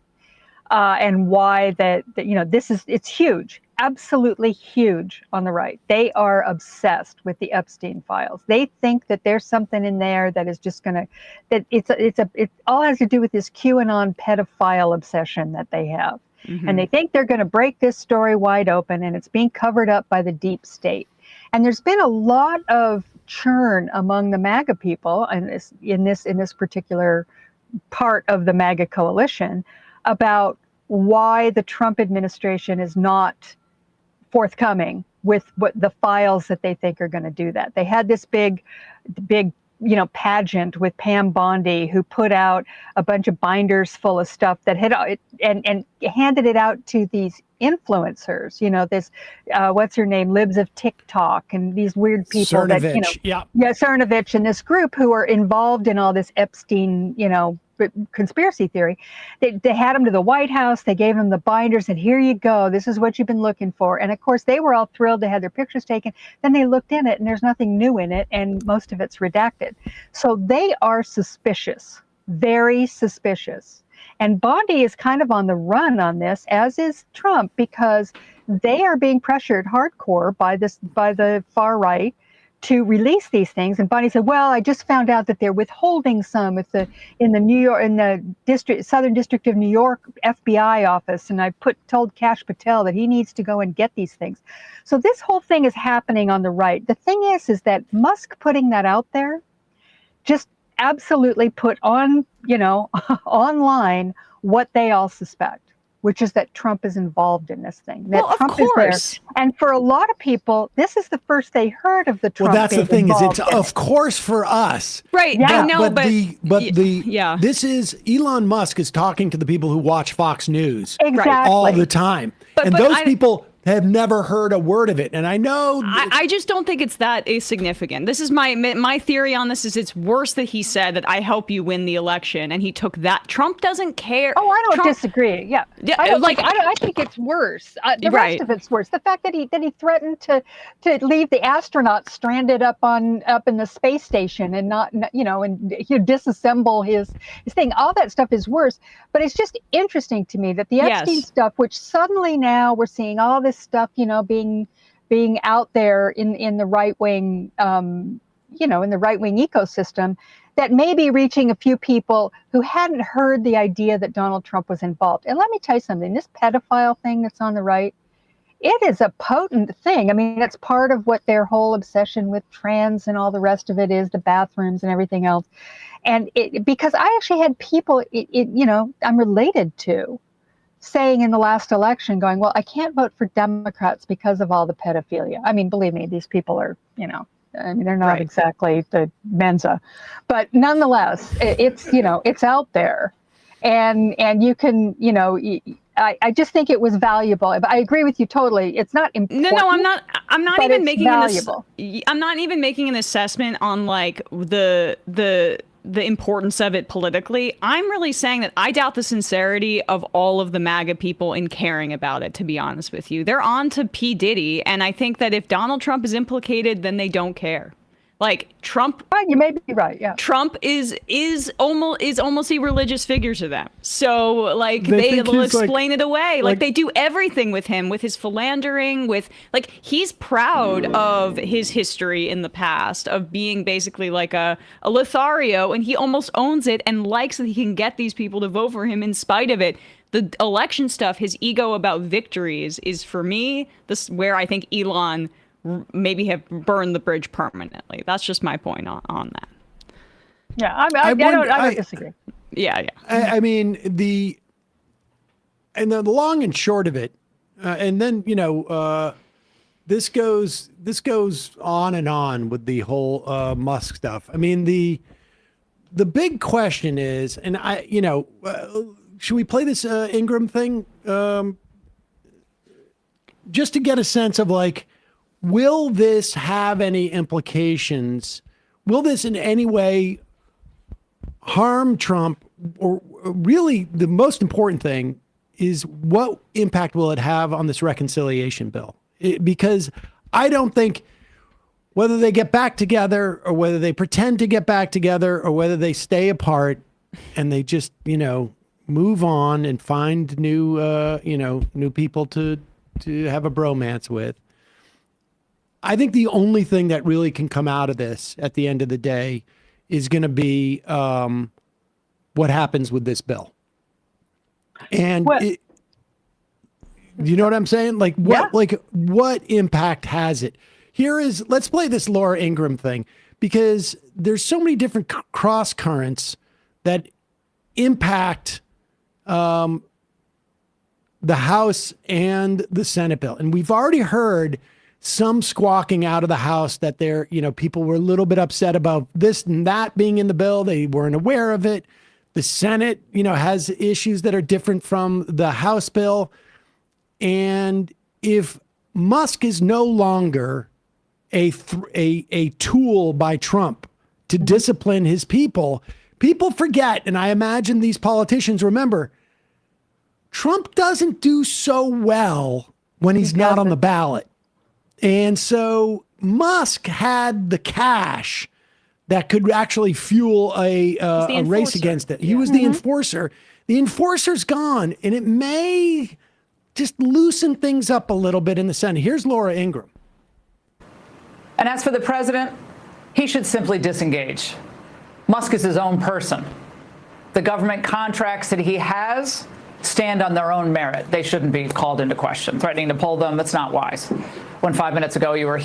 and why it's huge, absolutely huge on the right. They are obsessed with the Epstein files. They think that there's something in there that is just that it all has to do with this QAnon pedophile obsession that they have. Mm-hmm. And they think they're going to break this story wide open, and it's being covered up by the deep state. And there's been a lot of churn among the MAGA people, and in this particular part of the MAGA coalition, about why the Trump administration is not forthcoming with what the files that they think are going to do that. They had this big pageant with Pam Bondi, who put out a bunch of binders full of stuff that had and handed it out to these influencers, this what's her name, Libs of TikTok, and these weird people Cernovich, yeah, Cernovich and this group who are involved in all this Epstein, conspiracy theory. They had them to the White House. They gave them the binders and here you go. This is what you've been looking for. And of course, they were all thrilled to have their pictures taken. Then they looked in it and there's nothing new in it. And most of it's redacted. So they are suspicious, very suspicious. And Bondi is kind of on the run on this, as is Trump, because they are being pressured hardcore by the far right to release these things. And Bonnie said, well, I just found out that they're withholding some in the Southern District of New York FBI office. And I told Kash Patel that he needs to go and get these things. So this whole thing is happening on the right. The thing is that Musk putting that out there just absolutely put on, online what they all suspect, which is that Trump is involved in this thing. That Well, Trump of course. is there. And for a lot of people, this is the first they heard of the Trump. Well, that's the being thing is it's involved in of course for us. Right. Yeah. I know, But this is Elon Musk is talking to the people who watch Fox News Exactly. all the time. But those I- people have never heard a word of it. And I know I just don't think it's that insignificant. This is my theory on this is it's worse that he said that I help you win the election and he took that. Trump doesn't care. Oh, I don't Trump- disagree. Yeah, Yeah, I think it's worse. The Right. rest of it's worse. The fact that he threatened to leave the astronauts stranded up in the space station and not disassemble his thing. All that stuff is worse. But it's just interesting to me that the Epstein stuff, which suddenly now we're seeing all this stuff, being out there in the right wing, in the right wing ecosystem, that may be reaching a few people who hadn't heard the idea that Donald Trump was involved. And let me tell you something, this pedophile thing that's on the right, it is a potent thing. I mean, it's part of what their whole obsession with trans and all the rest of it is, the bathrooms and everything else. And because I actually had people, I'm related to, saying in the last election, going, well, I can't vote for Democrats because of all the pedophilia. I mean, believe me, these people are, they're not exactly the Mensa, but nonetheless, it's out there, and you can, I just think it was valuable. I agree with you totally. It's not important. No, I'm not even making valuable. I'm not even making an assessment on like the importance of it politically. I'm really saying that I doubt the sincerity of all of the MAGA people in caring about it, to be honest with you. They're on to P. Diddy, and I think that if Donald Trump is implicated, then they don't care. Like Trump, you may be right. Yeah, Trump is almost a religious figure to them. So like They they'll think he's explain it away. like They do everything with him, with his philandering, with he's proud of his history in the past of being basically like a Lothario, and he almost owns it and likes that he can get these people to vote for him in spite of it. The election stuff, his ego about victories, is for me where I think Elon maybe have burned the bridge permanently. That's just my point on that. Yeah, I don't disagree. Yeah. I mean, the long and short of it, and then this goes on and on with the whole Musk stuff. I mean, the big question is, and should we play this Ingram thing just to get a sense of like, will this have any implications? Will this in any way harm Trump? Or really, the most important thing is what impact will it have on this reconciliation bill? Because I don't think whether they get back together or whether they pretend to get back together or whether they stay apart and they just, move on and find new people to have a bromance with. I think the only thing that really can come out of this at the end of the day is going to be what happens with this bill. And you know what I'm saying? Like what impact has it? Let's play this Laura Ingraham thing, because there's so many different cross currents that impact the House and the Senate bill. And we've already heard some squawking out of the House that people were a little bit upset about this and that being in the bill. They weren't aware of it. The Senate, has issues that are different from the House bill. And if Musk is no longer a tool by Trump to discipline his people forget, and I imagine these politicians remember, Trump doesn't do so well when he's not on the ballot. And so Musk had the cash that could actually fuel a race against it. He was the enforcer. The enforcer's gone, and it may just loosen things up a little bit in the Senate. Here's Laura Ingraham. And as for the president, he should simply disengage. Musk is his own person. The government contracts that he has stand on their own merit. They shouldn't be called into question. Threatening to pull them, that's not wise. When 5 minutes ago you were,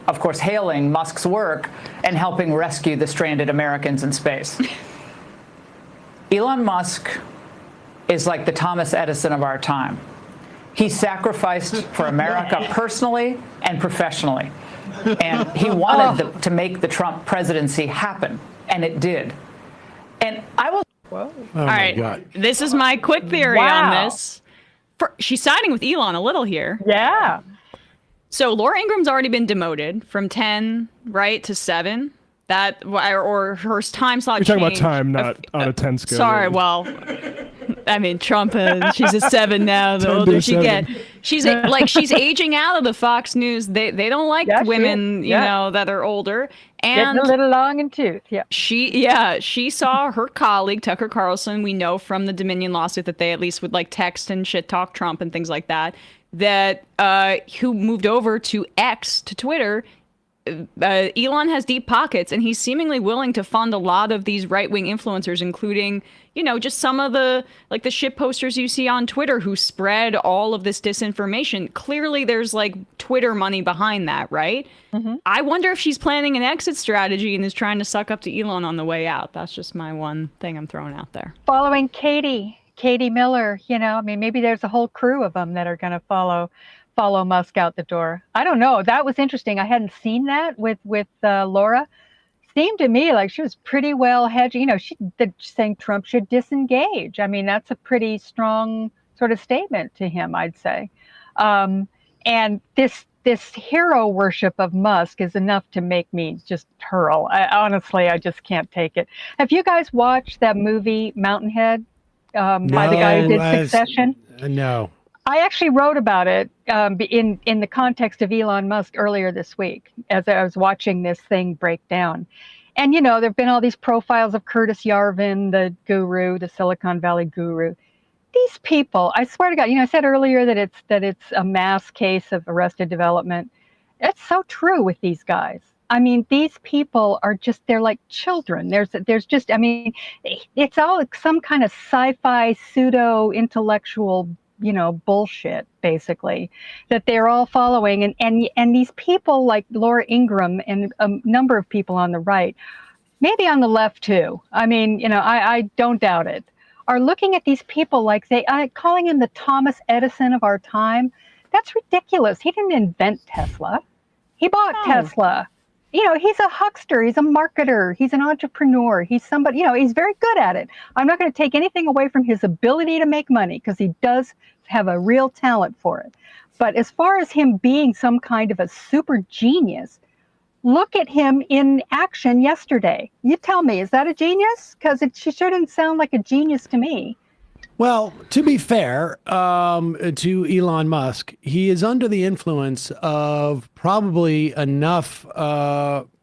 of course, hailing Musk's work and helping rescue the stranded Americans in space. Elon Musk is like the Thomas Edison of our time. He sacrificed for America personally and professionally. And he wanted to make the Trump presidency happen, and it did. And I will... All right, God. This is my quick theory on this. She's siding with Elon a little here. Yeah. So Laura Ingram's already been demoted from 10, right, to 7. That, or her time slot changed. You're talking about time, not on a 10 scale. Sorry, well, I mean, Trump, she's a 7 now. The older she gets. She's aging out of the Fox News. They don't like women, you know, that are older. And getting a little long in tooth, she saw her colleague, Tucker Carlson, we know from the Dominion lawsuit that they at least would text and shit talk Trump and things like that, who moved over to X, to Twitter. Elon has deep pockets, and he's seemingly willing to fund a lot of these right-wing influencers, including, just some of the shit posters you see on Twitter who spread all of this disinformation. Clearly, there's Twitter money behind that, right? Mm-hmm. I wonder if she's planning an exit strategy and is trying to suck up to Elon on the way out. That's just my one thing I'm throwing out there. Following Katie Miller, maybe there's a whole crew of them that are going to follow Musk out the door. I don't know. That was interesting. I hadn't seen that with Laura. Seemed to me like she was pretty well hedging. She saying Trump should disengage. That's a pretty strong sort of statement to him, I'd say. And this hero worship of Musk is enough to make me just hurl. Honestly, I just can't take it. Have you guys watched that movie Mountainhead by the guy who did Succession? No. I actually wrote about it in the context of Elon Musk earlier this week as I was watching this thing break down. And, there have been all these profiles of Curtis Yarvin, the guru, the Silicon Valley guru. These people, I swear to God, I said earlier that it's a mass case of arrested development. It's so true with these guys. These people are they're like children. There's just, it's all some kind of sci-fi pseudo intellectual bullshit, basically, that they're all following. And these people like Laura Ingraham and a number of people on the right, maybe on the left too, I don't doubt it, are looking at these people like calling him the Thomas Edison of our time. That's ridiculous. He didn't invent Tesla. He bought Tesla. He's a huckster. He's a marketer. He's an entrepreneur. He's somebody, he's very good at it. I'm not going to take anything away from his ability to make money because he does have a real talent for it. But as far as him being some kind of a super genius, look at him in action yesterday. You tell me, is that a genius? Because she shouldn't sound like a genius to me. Well, to be fair to Elon Musk, he is under the influence of probably enough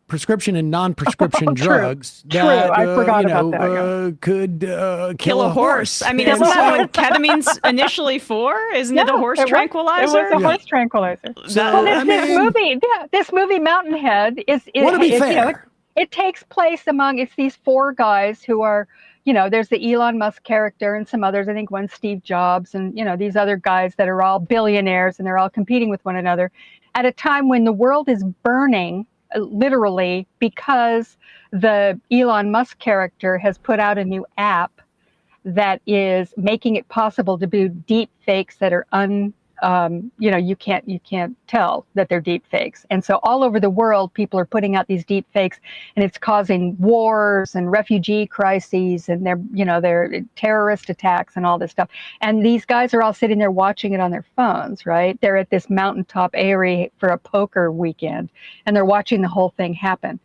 prescription and non-prescription drugs that I forgot about that. Could kill a horse. Isn't that what ketamine's initially for? Isn't it a horse tranquilizer? It was a horse tranquilizer. This movie Mountainhead it takes place it's these 4 guys who are, there's the Elon Musk character and some others. I think one's Steve Jobs and, these other guys that are all billionaires and they're all competing with one another at a time when the world is burning, literally, because the Elon Musk character has put out a new app that is making it possible to do deep fakes that are you can't tell that they're deep fakes. And so all over the world, people are putting out these deep fakes, and it's causing wars and refugee crises, and they're terrorist attacks and all this stuff. And these guys are all sitting there watching it on their phones, right? They're at this mountaintop airy for a poker weekend, and they're watching the whole thing happen.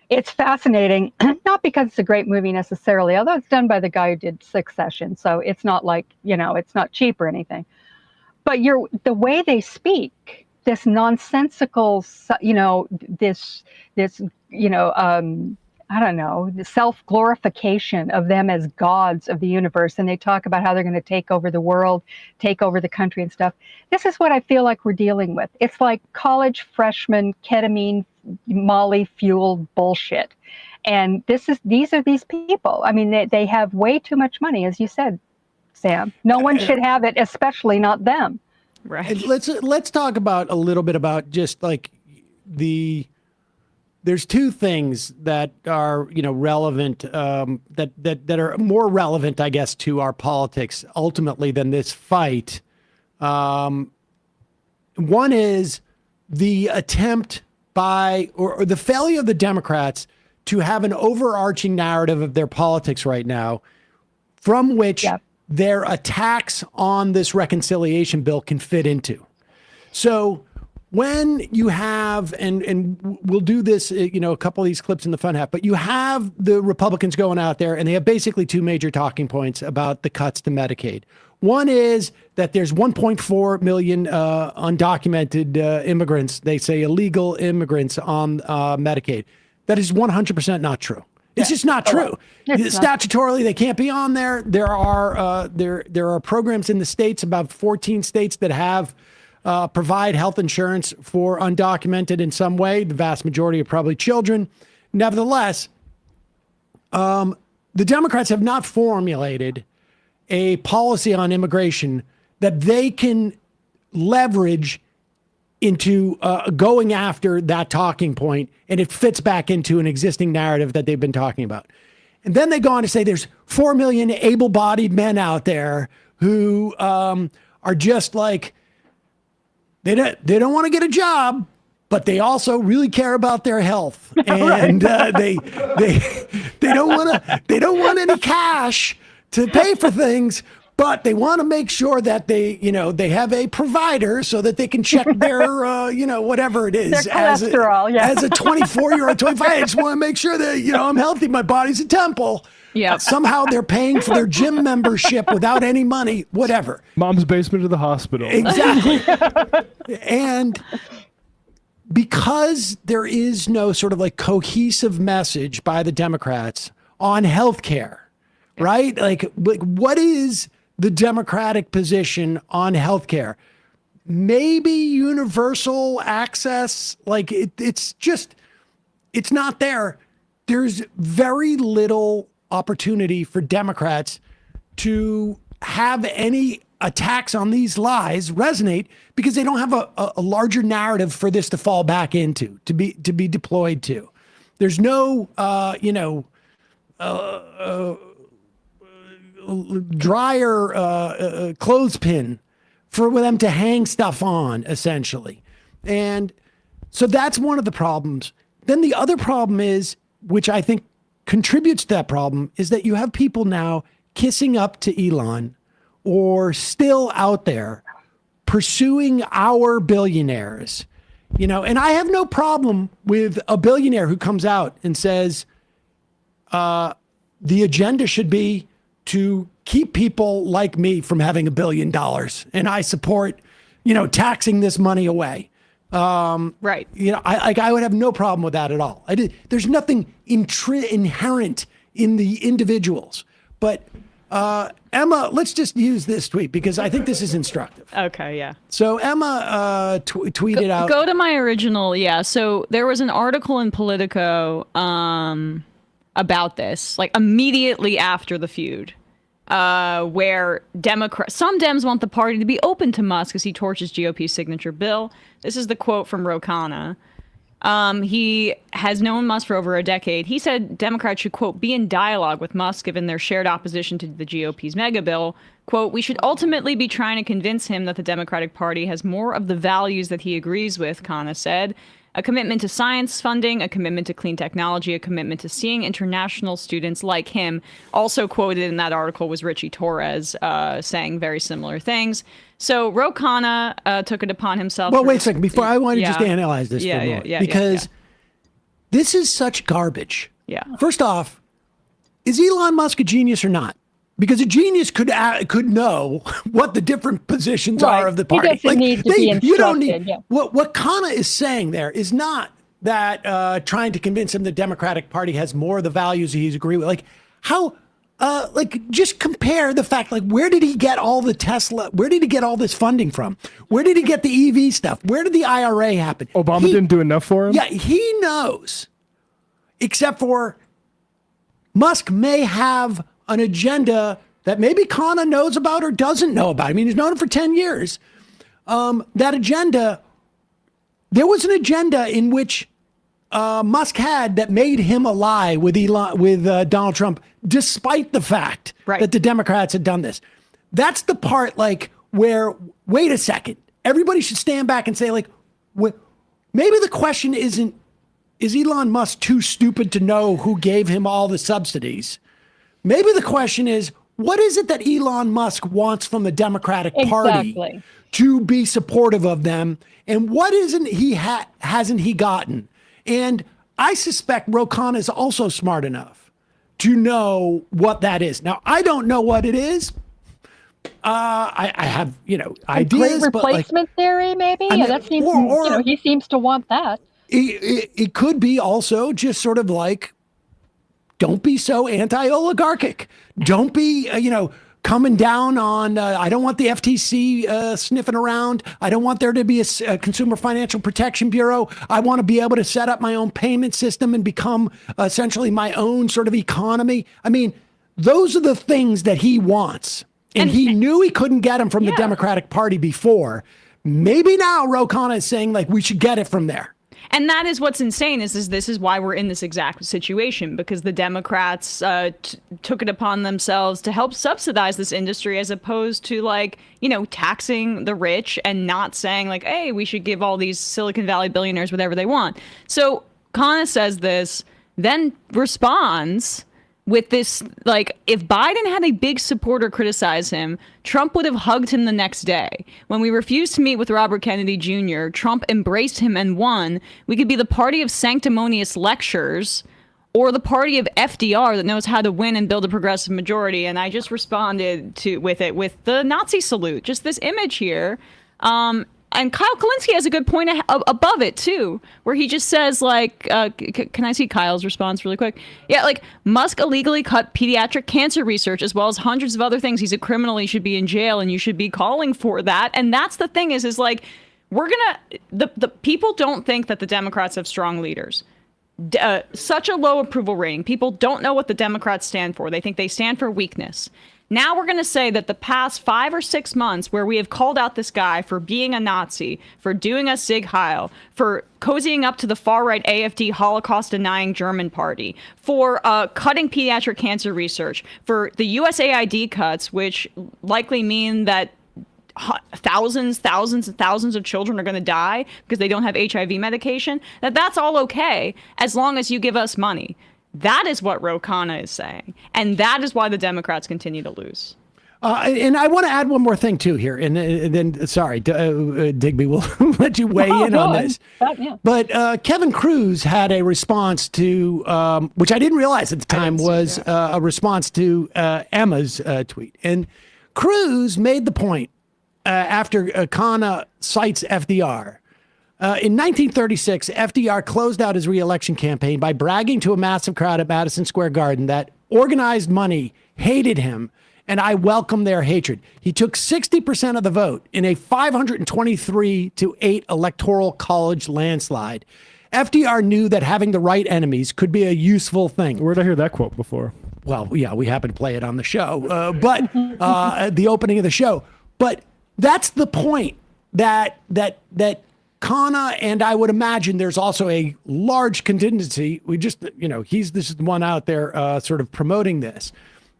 It's fascinating, not because it's a great movie necessarily, although it's done by the guy who did Succession, so it's not like, it's not cheap or anything. But the way they speak, this nonsensical, this I don't know, the self-glorification of them as gods of the universe. And they talk about how they're going to take over the world, take over the country and stuff. This is what I feel like we're dealing with. It's like college freshman ketamine, Molly-fueled bullshit. And these are these people. I mean, they have way too much money, as you said, Sam. No one should have it, especially not them. Right. Let's talk about a little bit about just like there's two things that are, relevant, that are more relevant, I guess, to our politics ultimately than this fight. One is the attempt or the failure of the Democrats to have an overarching narrative of their politics right now, from which their attacks on this reconciliation bill can fit into. So when you have, and we'll do this, a couple of these clips in the fun half, but you have the Republicans going out there and they have basically two major talking points about the cuts to Medicaid. One is that there's 1.4 million undocumented immigrants, they say illegal immigrants on Medicaid. That is 100% not true. It's just not true. Statutorily, they can't be on there. There are programs in the states, about 14 states, that have provide health insurance for undocumented in some way. The vast majority are probably children. Nevertheless, the Democrats have not formulated a policy on immigration that they can leverage into going after that talking point, and it fits back into an existing narrative that they've been talking about. And then they go on to say there's 4 million able-bodied men out there who are just like, they don't want to get a job, but they also really care about their health, and they don't want any cash to pay for things. But they want to make sure that they have a provider so that they can check their, whatever it is. Their cholesterol, as a 24-year-old, 25, I just want to make sure that, I'm healthy. My body's a temple. Yeah. Somehow they're paying for their gym membership without any money, whatever. Mom's basement of the hospital. Exactly. And because there is no sort of like cohesive message by the Democrats on healthcare, right? Like what is the Democratic position on healthcare? Maybe universal access, like it's not there. There's very little opportunity for Democrats to have any attacks on these lies resonate because they don't have a larger narrative for this to fall back into, to be deployed to. There's no, dryer clothespin for them to hang stuff on, essentially. And so that's one of the problems. Then the other problem is, which I think contributes to that problem, is that you have people now kissing up to Elon or still out there pursuing our billionaires, and I have no problem with a billionaire who comes out and says, the agenda should be to keep people like me from having $1 billion. And I support, taxing this money away. Right. I would have no problem with that at all. There's nothing inherent in the individuals. But Emma, let's just use this tweet because I think this is instructive. Okay, yeah. So Emma tweeted out. Go to my original, yeah. So there was an article in Politico about this, like immediately after the feud, where some Dems want the party to be open to Musk as he torches GOP signature bill. This is the quote from Ro Khanna. He has known Musk for over a decade. He said Democrats should, quote, be in dialogue with Musk given their shared opposition to the GOP's mega bill. Quote, we should ultimately be trying to convince him that the Democratic Party has more of the values that he agrees with, Khanna said. A commitment to science funding, a commitment to clean technology, a commitment to seeing international students like him. Also quoted in that article was Richie Torres saying very similar things. So Ro Khanna took it upon himself. Well, wait a second. Before I want to just analyze this for a moment. Because this is such garbage. Yeah. First off, is Elon Musk a genius or not? Because a genius could know what the different positions are of the party. He doesn't need to be instructed. You don't need. What Khanna is saying there is not that trying to convince him the Democratic Party has more of the values he's agree with. Like how, just compare the fact. Like where did he get all the Tesla? Where did he get all this funding from? Where did he get the EV stuff? Where did the IRA happen? Obama didn't do enough for him. Yeah, he knows. Except for Musk may have an agenda that maybe Khanna knows about or doesn't know about. I mean, he's known it for 10 years. That agenda, there was an agenda in which Musk had that made him ally with Donald Trump, despite the fact that the Democrats had done this. That's the part like where, wait a second, everybody should stand back and say like, maybe the question isn't, is Elon Musk too stupid to know who gave him all the subsidies? Maybe the question is, what is it that Elon Musk wants from the Democratic Party to be supportive of them? And what isn't hasn't he gotten? And I suspect Ro Khanna is also smart enough to know what that is. Now, I don't know what it is. I have, ideas. Great replacement theory, maybe? I mean, that seems, he seems to want that. It could be also just sort of like, don't be so anti-oligarchic. Don't be, coming down on, I don't want the FTC sniffing around. I don't want there to be a Consumer Financial Protection Bureau. I want to be able to set up my own payment system and become essentially my own sort of economy. I mean, those are the things that he wants. And he knew he couldn't get them from the Democratic Party before. Maybe now Ro Khanna is saying, like, we should get it from there. And that is what's insane is this is why we're in this exact situation, because the Democrats took it upon themselves to help subsidize this industry as opposed to taxing the rich and not saying like, hey, we should give all these Silicon Valley billionaires whatever they want. So Khanna says this, then responds with this, like, if Biden had a big supporter criticize him, Trump would have hugged him the next day. When we refused to meet with Robert Kennedy Jr., Trump embraced him and won. We could be the party of sanctimonious lectures or the party of FDR that knows how to win and build a progressive majority. And I just responded with the Nazi salute, just this image here. And Kyle Kalinske has a good point above it, too, where he just says, like, can I see Kyle's response really quick? Yeah, like, Musk illegally cut pediatric cancer research as well as hundreds of other things. He's a criminal. He should be in jail, and you should be calling for that. And that's the thing is like, we're going to the people don't think that the Democrats have strong leaders. Such a low approval rating. People don't know what the Democrats stand for. They think they stand for weakness. Now we're going to say that the past 5 or 6 months where we have called out this guy for being a Nazi, for doing a Sig Heil, for cozying up to the far-right AfD Holocaust-denying German party, for cutting pediatric cancer research, for the USAID cuts, which likely mean that thousands of children are going to die because they don't have HIV medication, that's all okay as long as you give us money. That is what Ro Khanna is saying. And that is why the Democrats continue to lose. And I want to add one more thing, too, here. And then, sorry, Digby, we'll let you weigh in on this. But Kevin Cruz had a response to, which I didn't realize at the time was a response to Emma's tweet. And Cruz made the point after Khanna cites FDR. In 1936, FDR closed out his re-election campaign by bragging to a massive crowd at Madison Square Garden that organized money hated him, and I welcome their hatred. He took 60% of the vote in a 523-8 electoral college landslide. FDR knew that having the right enemies could be a useful thing. Where did I hear that quote before? Well, yeah, we happened to play it on the show, but the opening of the show. But that's the point that arcana, and I would imagine there's also a large contingency. This is the one out there sort of promoting this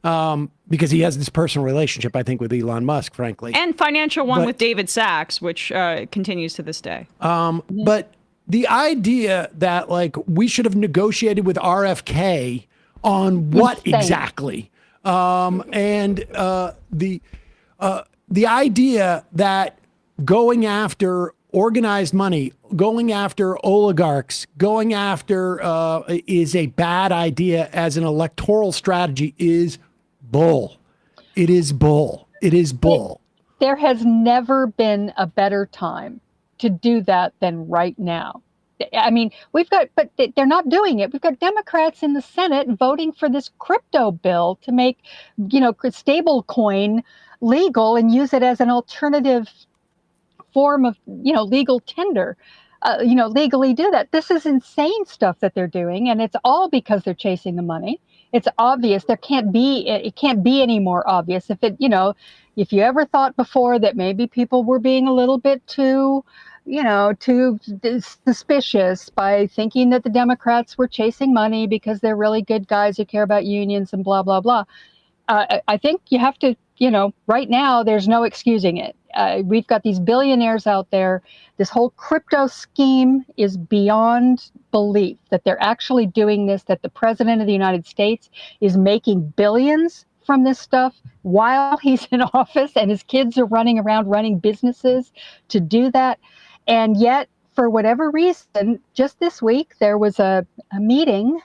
because he has this personal relationship, I think, with Elon Musk, frankly. And financial one with David Sachs, which continues to this day. But the idea that we should have negotiated with RFK on what exactly, and the idea that going after organized money, going after oligarchs, going after is a bad idea as an electoral strategy is bull. It is bull. It is bull. There has never been a better time to do that than right now. I mean, but they're not doing it. We've got Democrats in the Senate voting for this crypto bill to make, stable coin legal and use it as an alternative form of, legal tender, legally do that. This is insane stuff that they're doing. And it's all because they're chasing the money. It's obvious. It can't be any more obvious. If you ever thought before that maybe people were being a little bit too suspicious by thinking that the Democrats were chasing money because they're really good guys who care about unions and blah, blah, blah. I think you have to, right now, there's no excusing it. We've got these billionaires out there. This whole crypto scheme is beyond belief that they're actually doing this, that the president of the United States is making billions from this stuff while he's in office and his kids are running around running businesses to do that. And yet, for whatever reason, just this week, there was a meeting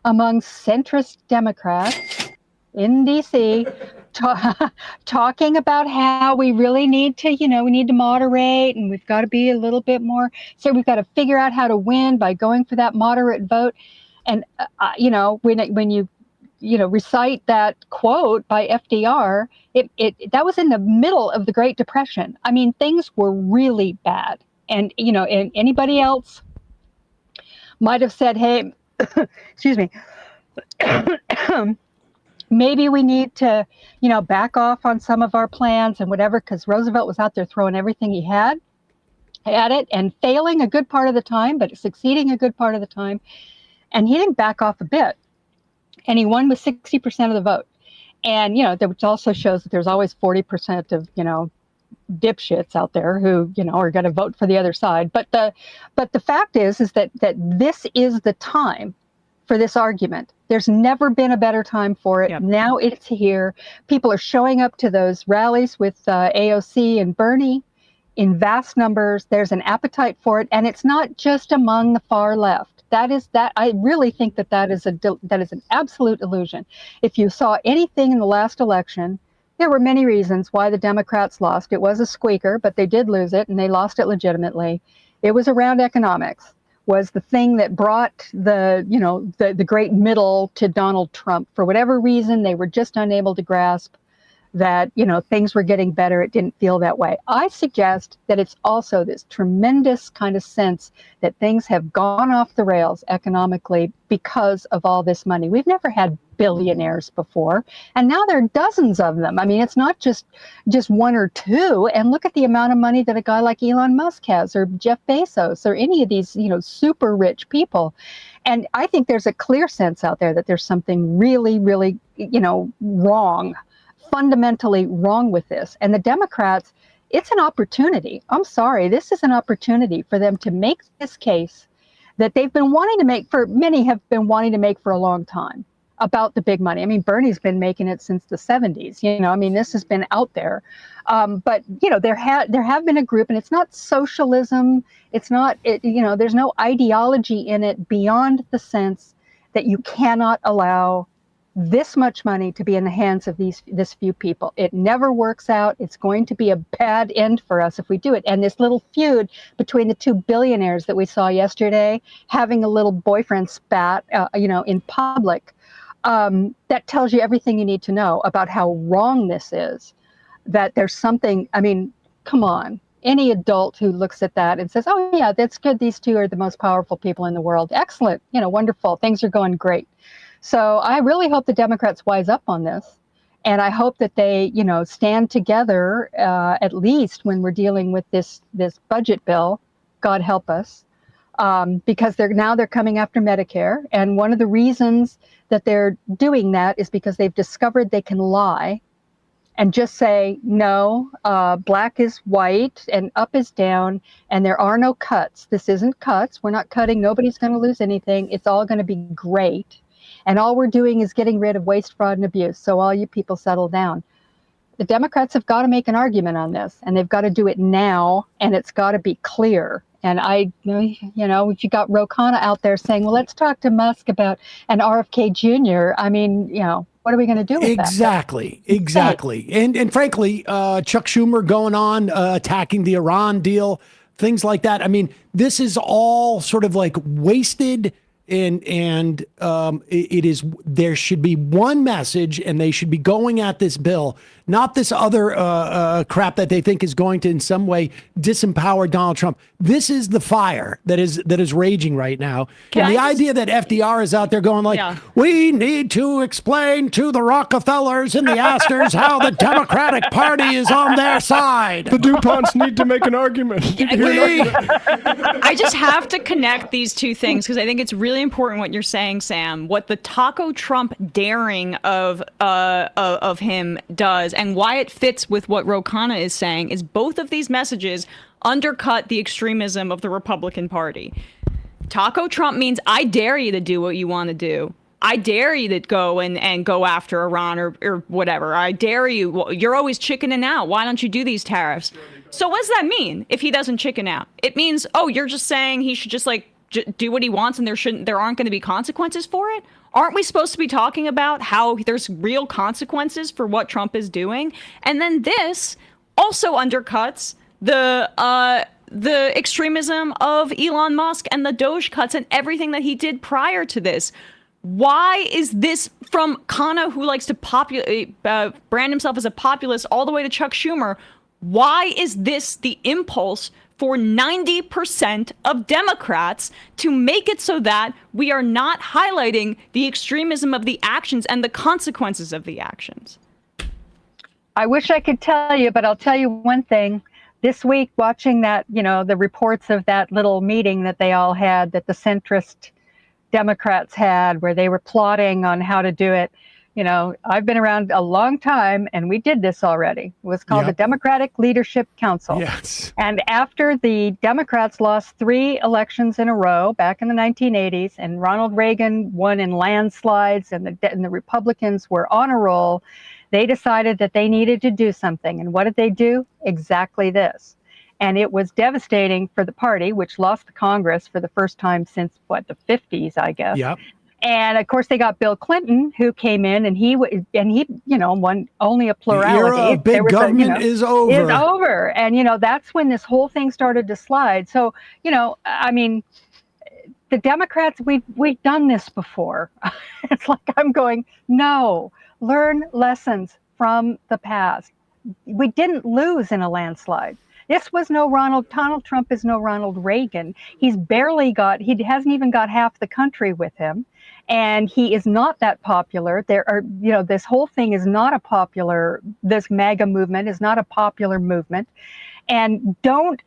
among centrist Democrats in D.C. Talking about how we really need to, we need to moderate and we've got to be a little bit more. So we've got to figure out how to win by going for that moderate vote. And, when you recite that quote by FDR, that was in the middle of the Great Depression. I mean, things were really bad. And, and anybody else might have said, hey, excuse me, maybe we need to, back off on some of our plans and whatever, because Roosevelt was out there throwing everything he had at it and failing a good part of the time, but succeeding a good part of the time. And he didn't back off a bit. And he won with 60% of the vote. And, which also shows that there's always 40% of, dipshits out there who, are going to vote for the other side. But the fact is that this is the time for this argument. There's never been a better time for it. Yep. Now it's here. People are showing up to those rallies with AOC and Bernie in vast numbers. There's an appetite for it. And it's not just among the far left. I really think that is an absolute illusion. If you saw anything in the last election, there were many reasons why the Democrats lost. It was a squeaker, but they did lose it, and they lost it legitimately. It was around economics, was the thing that brought the great middle to Donald Trump. For whatever reason, they were just unable to grasp that, things were getting better. It didn't feel that way. I suggest that it's also this tremendous kind of sense that things have gone off the rails economically because of all this money. We've never had billionaires before, and now there are dozens of them. I mean, it's not just one or two. And look at the amount of money that a guy like Elon Musk has, or Jeff Bezos, or any of these, super rich people. And I think there's a clear sense out there that there's something really, really, wrong, fundamentally wrong with this. And the Democrats, it's an opportunity. I'm sorry, this is an opportunity for them to make this case that they've been wanting to make many have been wanting to make for a long time about the big money. I mean, Bernie's been making it since the 70s. This has been out there. But there have been a group, and it's not socialism. It's not, there's no ideology in it beyond the sense that you cannot allow this much money to be in the hands of this few people. It never works out. It's going to be a bad end for us if we do it. And this little feud between the two billionaires that we saw yesterday, having a little boyfriend spat, in public, that tells you everything you need to know about how wrong this is. That there's something. I mean, come on. Any adult who looks at that and says, "Oh yeah, that's good. These two are the most powerful people in the world. Excellent. Wonderful. Things are going great." So I really hope the Democrats wise up on this. And I hope that they, stand together, at least when we're dealing with this budget bill. God help us, because they're coming after Medicare. And one of the reasons that they're doing that is because they've discovered they can lie and just say, no, black is white and up is down, and there are no cuts. This isn't cuts. We're not cutting. Nobody's going to lose anything. It's all going to be great. And all we're doing is getting rid of waste, fraud, and abuse. So all you people settle down. The Democrats have got to make an argument on this, and they've got to do it now, and it's got to be clear. And if you got Ro Khanna out there saying, well, let's talk to Musk about an RFK Jr., I mean, what are we going to do with that? Exactly. And frankly, Chuck Schumer going on, attacking the Iran deal, things like that. I mean, this is all sort of like wasted. And there should be one message, and they should be going at this bill, not this other crap that they think is going to in some way disempower Donald Trump. This is the fire that is raging right now. And the idea that FDR is out there going like, we need to explain to the Rockefellers and the Astors how the Democratic Party is on their side. The DuPonts need to make an argument. I just have to connect these two things because I think it's really important what you're saying, Sam. What the Taco Trump daring of him does, and why it fits with what Ro Khanna is saying, is both of these messages undercut the extremism of the Republican Party. Taco Trump means I dare you to do what you want to do. I dare you to go and go after Iran or whatever. I dare you. Well, you're always chickening out. Why don't you do these tariffs? So what does that mean if he doesn't chicken out? It means, you're just saying he should just do what he wants and there aren't going to be consequences for it? Aren't we supposed to be talking about how there's real consequences for what Trump is doing? And then this also undercuts the extremism of Elon Musk and the Doge cuts and everything that he did prior to this. Why is this, from Khanna, who likes to brand himself as a populist, all the way to Chuck Schumer, why is this the impulse for 90% of Democrats to make it so that we are not highlighting the extremism of the actions and the consequences of the actions? I wish I could tell you, but I'll tell you one thing. This week, watching that, the reports of that little meeting that they all had, that the centrist Democrats had, where they were plotting on how to do it. I've been around a long time, and we did this already. It was called the Democratic Leadership Council. Yes. And after the Democrats lost 3 elections in a row back in the 1980s, and Ronald Reagan won in landslides, and the Republicans were on a roll, they decided that they needed to do something. And what did they do? Exactly this. And it was devastating for the party, which lost the Congress for the first time since, the 50s, I guess. Yep. And of course, they got Bill Clinton, who came in, and he won only a plurality. The era of big government is over. Is over, and that's when this whole thing started to slide. So the Democrats, we've done this before. It's like I'm going, no, learn lessons from the past. We didn't lose in a landslide. This was Donald Trump is no Ronald Reagan. He hasn't even got half the country with him. And he is not that popular. This whole thing is not this MAGA movement is not a popular movement. And don't,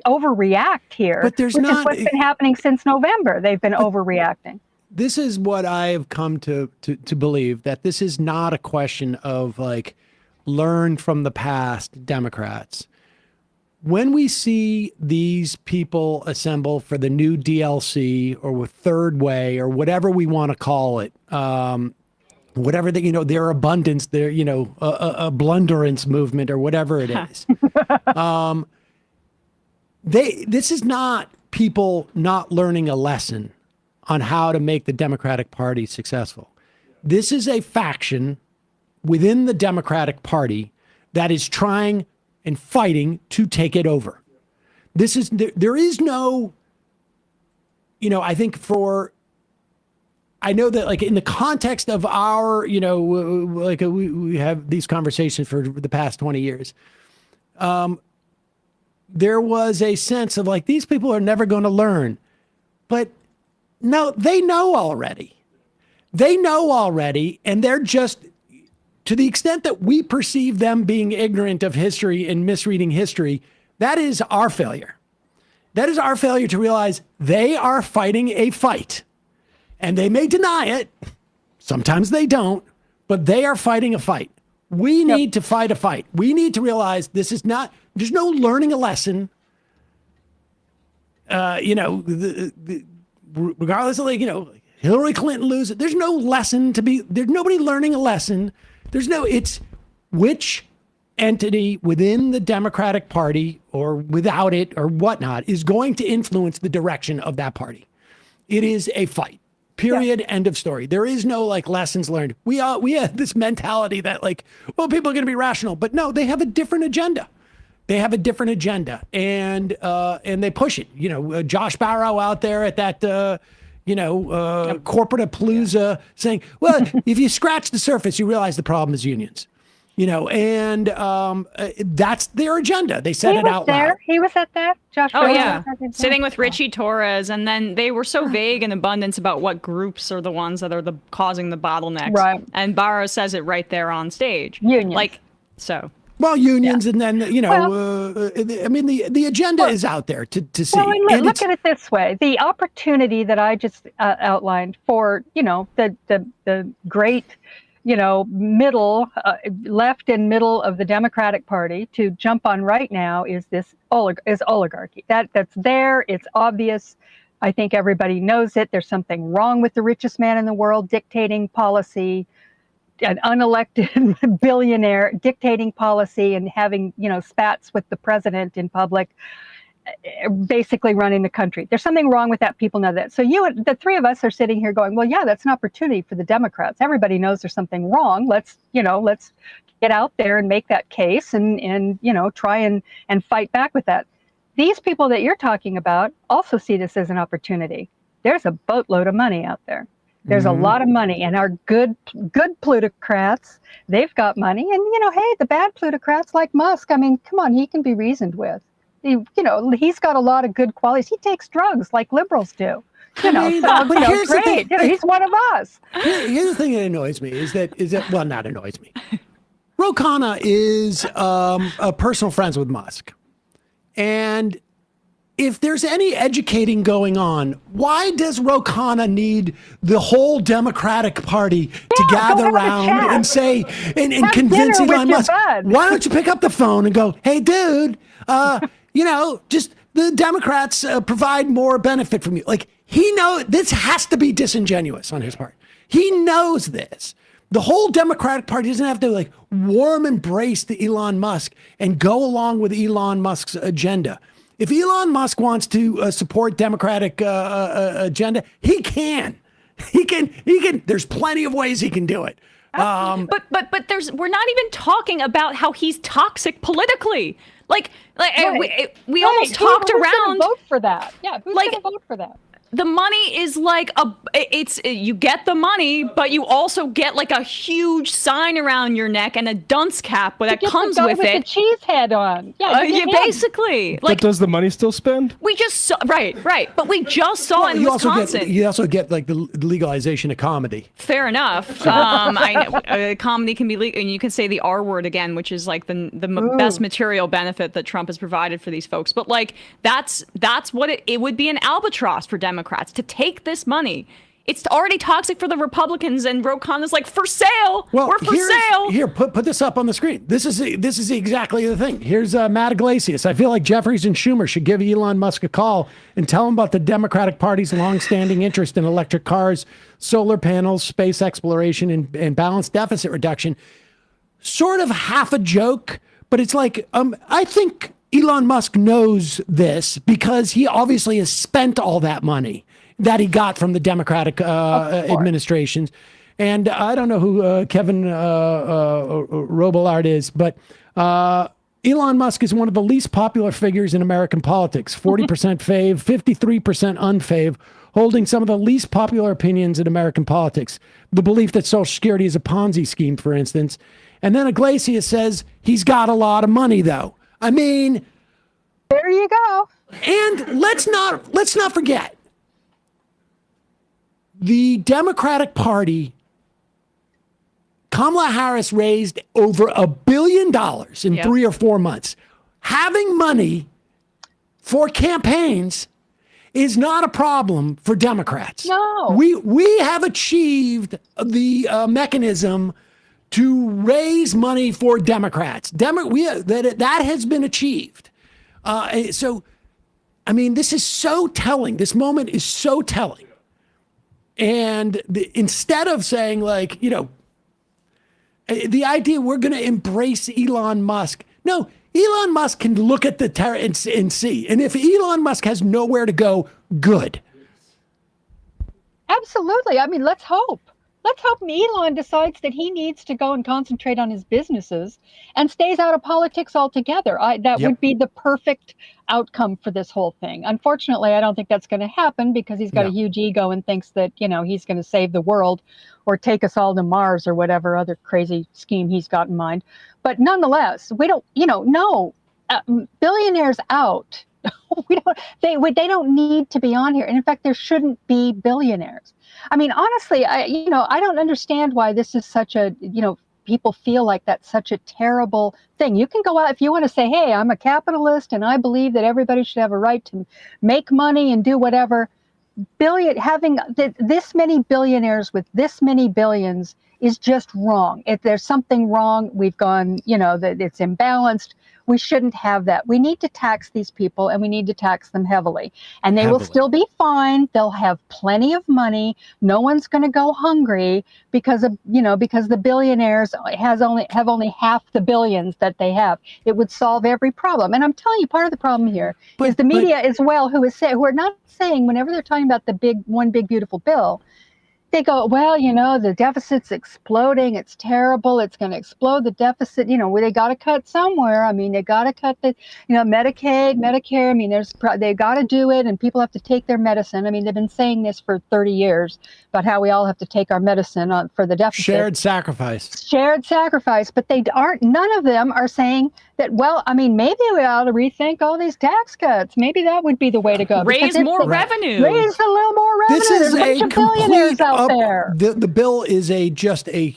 overreact here, but is what's been happening since November. They've been overreacting. This is what I have come to believe, that this is not a question of learn from the past Democrats. When we see these people assemble for the new DLC or with Third Way or whatever we want to call it, whatever their abundance, their a blunderance movement or whatever it is, this is not people not learning a lesson on how to make the Democratic Party successful. This is a faction within the Democratic Party that is trying and fighting to take it over. There is no, I think I know that in the context of our, we have these conversations for the past 20 years. There was a sense of these people are never going to learn, but no, they know already. And they're just, to the extent that we perceive them being ignorant of history and misreading history, that is our failure. That is our failure to realize they are fighting a fight. And they may deny it. Sometimes they don't, but they are fighting a fight. We need to fight a fight. We need to realize this is not, there's no learning a lesson. Regardless of Hillary Clinton loses, there's no lesson to be, there's nobody learning a lesson. It's which entity within the Democratic Party or without it or whatnot is going to influence the direction of that party. It is a fight. Period. End of story. There is no lessons learned. We have this mentality that people are going to be rational, but no, they have a different agenda. They have a different agenda, and they push it. Josh Barro out there at that corporate palooza saying, well, if you scratch the surface, you realize the problem is unions. That's their agenda. They said it out loud. He was at that. Josh. Oh yeah, sitting with Richie Torres, and then they were so vague in abundance about what groups are the ones that are causing the bottlenecks. Right. And Barrow says it right there on stage. Unions. Well, unions, and then the agenda is out there to see. Well, look at it this way: the opportunity that I just outlined for the great. Middle, left and middle of the Democratic Party to jump on right now is this oligarchy. That's there. It's obvious. I think everybody knows it. There's something wrong with the richest man in the world dictating policy, an unelected billionaire dictating policy and having, spats with the president in public, basically running the country. There's something wrong with that. People know that. So the three of us are sitting here going, well, yeah, that's an opportunity for the Democrats. Everybody knows there's something wrong. Let's get out there and make that case and try and fight back with that. These people that you're talking about also see this as an opportunity. There's a boatload of money out there. There's a lot of money, and our good plutocrats, they've got money. And, hey, the bad plutocrats like Musk, I mean, come on, he can be reasoned with. He's got a lot of good qualities. He takes drugs like liberals do. But here's great. He's one of us. Here's the thing that annoys me is that well, not annoys me. Ro Khanna is personal friends with Musk, and if there's any educating going on, why does Ro Khanna need the whole Democratic Party to gather around and say and convince Elon Musk? Why don't you pick up the phone and go, hey, dude? Just the Democrats provide more benefit from you. He knows this has to be disingenuous on his part. He knows this. The whole Democratic Party doesn't have to warm embrace the Elon Musk and go along with Elon Musk's agenda. If Elon Musk wants to support Democratic agenda, he can. He can. There's plenty of ways he can do it. But we're not even talking about how he's toxic politically. We almost talked around. Who's going to vote for that? Yeah, who's going to vote for that? The money is you get the money, but you also get a huge sign around your neck and a dunce cap that comes with it. The cheese head on. Basically. But does the money still spend? We just saw, right. But we just saw in Wisconsin. You also get the legalization of comedy. Fair enough. I know comedy can be legal, and you can say the R word again, which is the best material benefit that Trump has provided for these folks. But that's what it would be an albatross for Democrats to take this money. It's already toxic for the Republicans, and Ro Khanna's for sale. Well, we're for sale. Here, put this up on the screen. This is exactly the thing. Here's Matt Iglesias. I feel like Jeffries and Schumer should give Elon Musk a call and tell him about the Democratic Party's longstanding interest in electric cars, solar panels, space exploration, and balanced deficit reduction. Sort of half a joke, but it's I think Elon Musk knows this because he obviously has spent all that money that he got from the Democratic administrations. And I don't know who Kevin Robillard is, but Elon Musk is one of the least popular figures in American politics. 40% fave, 53% unfave, holding some of the least popular opinions in American politics. The belief that Social Security is a Ponzi scheme, for instance. And then Iglesias says he's got a lot of money, though. I mean, there you go. And let's not forget, the Democratic Party, Kamala Harris raised over $1 billion in 3 or 4 months. Having money for campaigns is not a problem for Democrats. No. We have achieved the mechanism to raise money for Democrats. That has been achieved. So, I mean, this is so telling. This moment is so telling. And instead of saying, like, you know, the idea we're going to embrace Elon Musk. No, Elon Musk can look at the terror and see. And if Elon Musk has nowhere to go, good. Absolutely. I mean, let's hope. Let's hope Elon decides that he needs to go and concentrate on his businesses and stays out of politics altogether. That would be the perfect outcome for this whole thing. Unfortunately, I don't think that's going to happen because he's got a huge ego and thinks that, you know, he's going to save the world or take us all to Mars or whatever other crazy scheme he's got in mind. But nonetheless, we don't, you know, no, billionaires out. They don't need to be on here. And in fact, there shouldn't be billionaires. I mean, honestly, I don't understand why this is such a, you know, people feel like that's such a terrible thing. You can go out if you want to say, hey, I'm a capitalist and I believe that everybody should have a right to make money and do whatever. Having this many billionaires with this many billions is just wrong. If there's something wrong, we've gone, you know, that it's imbalanced. We shouldn't have that. We need to tax these people and we need to tax them heavily. And they will still be fine. They'll have plenty of money. No one's going to go hungry because of, you know, because the billionaires have only half the billions that they have. It would solve every problem. And I'm telling you, part of the problem here is the media as well, who are not saying, whenever they're talking about the one big beautiful bill, they go, well, you know, the deficit's exploding. It's terrible. It's going to explode the deficit. You know, they got to cut somewhere. I mean, they got to cut the, you know, Medicaid, Medicare. I mean, they got to do it and people have to take their medicine. I mean, they've been saying this for 30 years about how we all have to take our medicine for the deficit. Shared sacrifice. But none of them are saying that, well, I mean, maybe we ought to rethink all these tax cuts. Maybe that would be the way to go. Raise more revenue. Raise a little more revenue. This is There's a bunch of billionaires out there. The bill is just a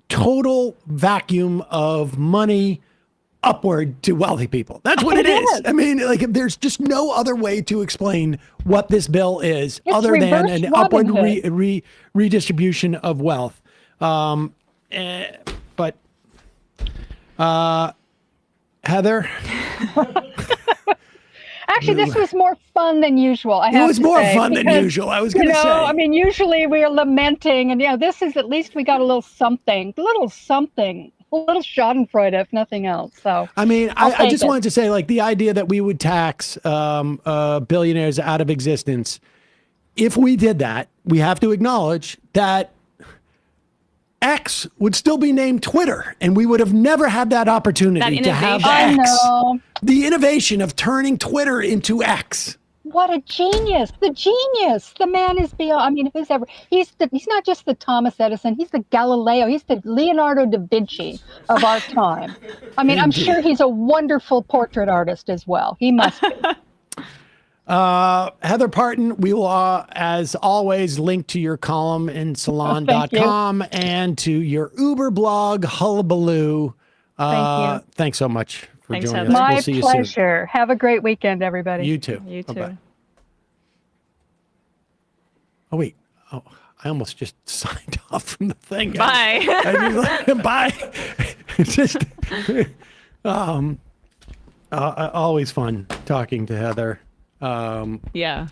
total vacuum of money upward to wealthy people. That's what it is. I mean, like, there's just no other way to explain what this bill is other than an upward redistribution of wealth. But Heather? Actually, this was more fun than usual. It was more fun than usual. I was going to say. I mean, usually we are lamenting, and this is at least we got a little something, a little Schadenfreude, if nothing else. So I mean, I just wanted to say, like, the idea that we would tax billionaires out of existence. If we did that, we have to acknowledge that X would still be named Twitter, and we would have never had that opportunity to have X. I know. The innovation of turning Twitter into X. What a genius! The genius. The man is beyond. I mean, he's not just the Thomas Edison. He's the Galileo. He's the Leonardo da Vinci of our time. I mean, I'm sure he's a wonderful portrait artist as well. He must be. Heather Parton, we will, as always, link to your column in salon.com and to your Uber blog, Hullabaloo. Thank you. Thanks so much for joining Heather. us. My We'll see you pleasure. Have a great weekend, everybody. soon. You too. You too. Bye-bye. Oh, wait. Oh, I almost just signed off from the thing. Bye. Bye. Just, always fun talking to Heather. Yeah.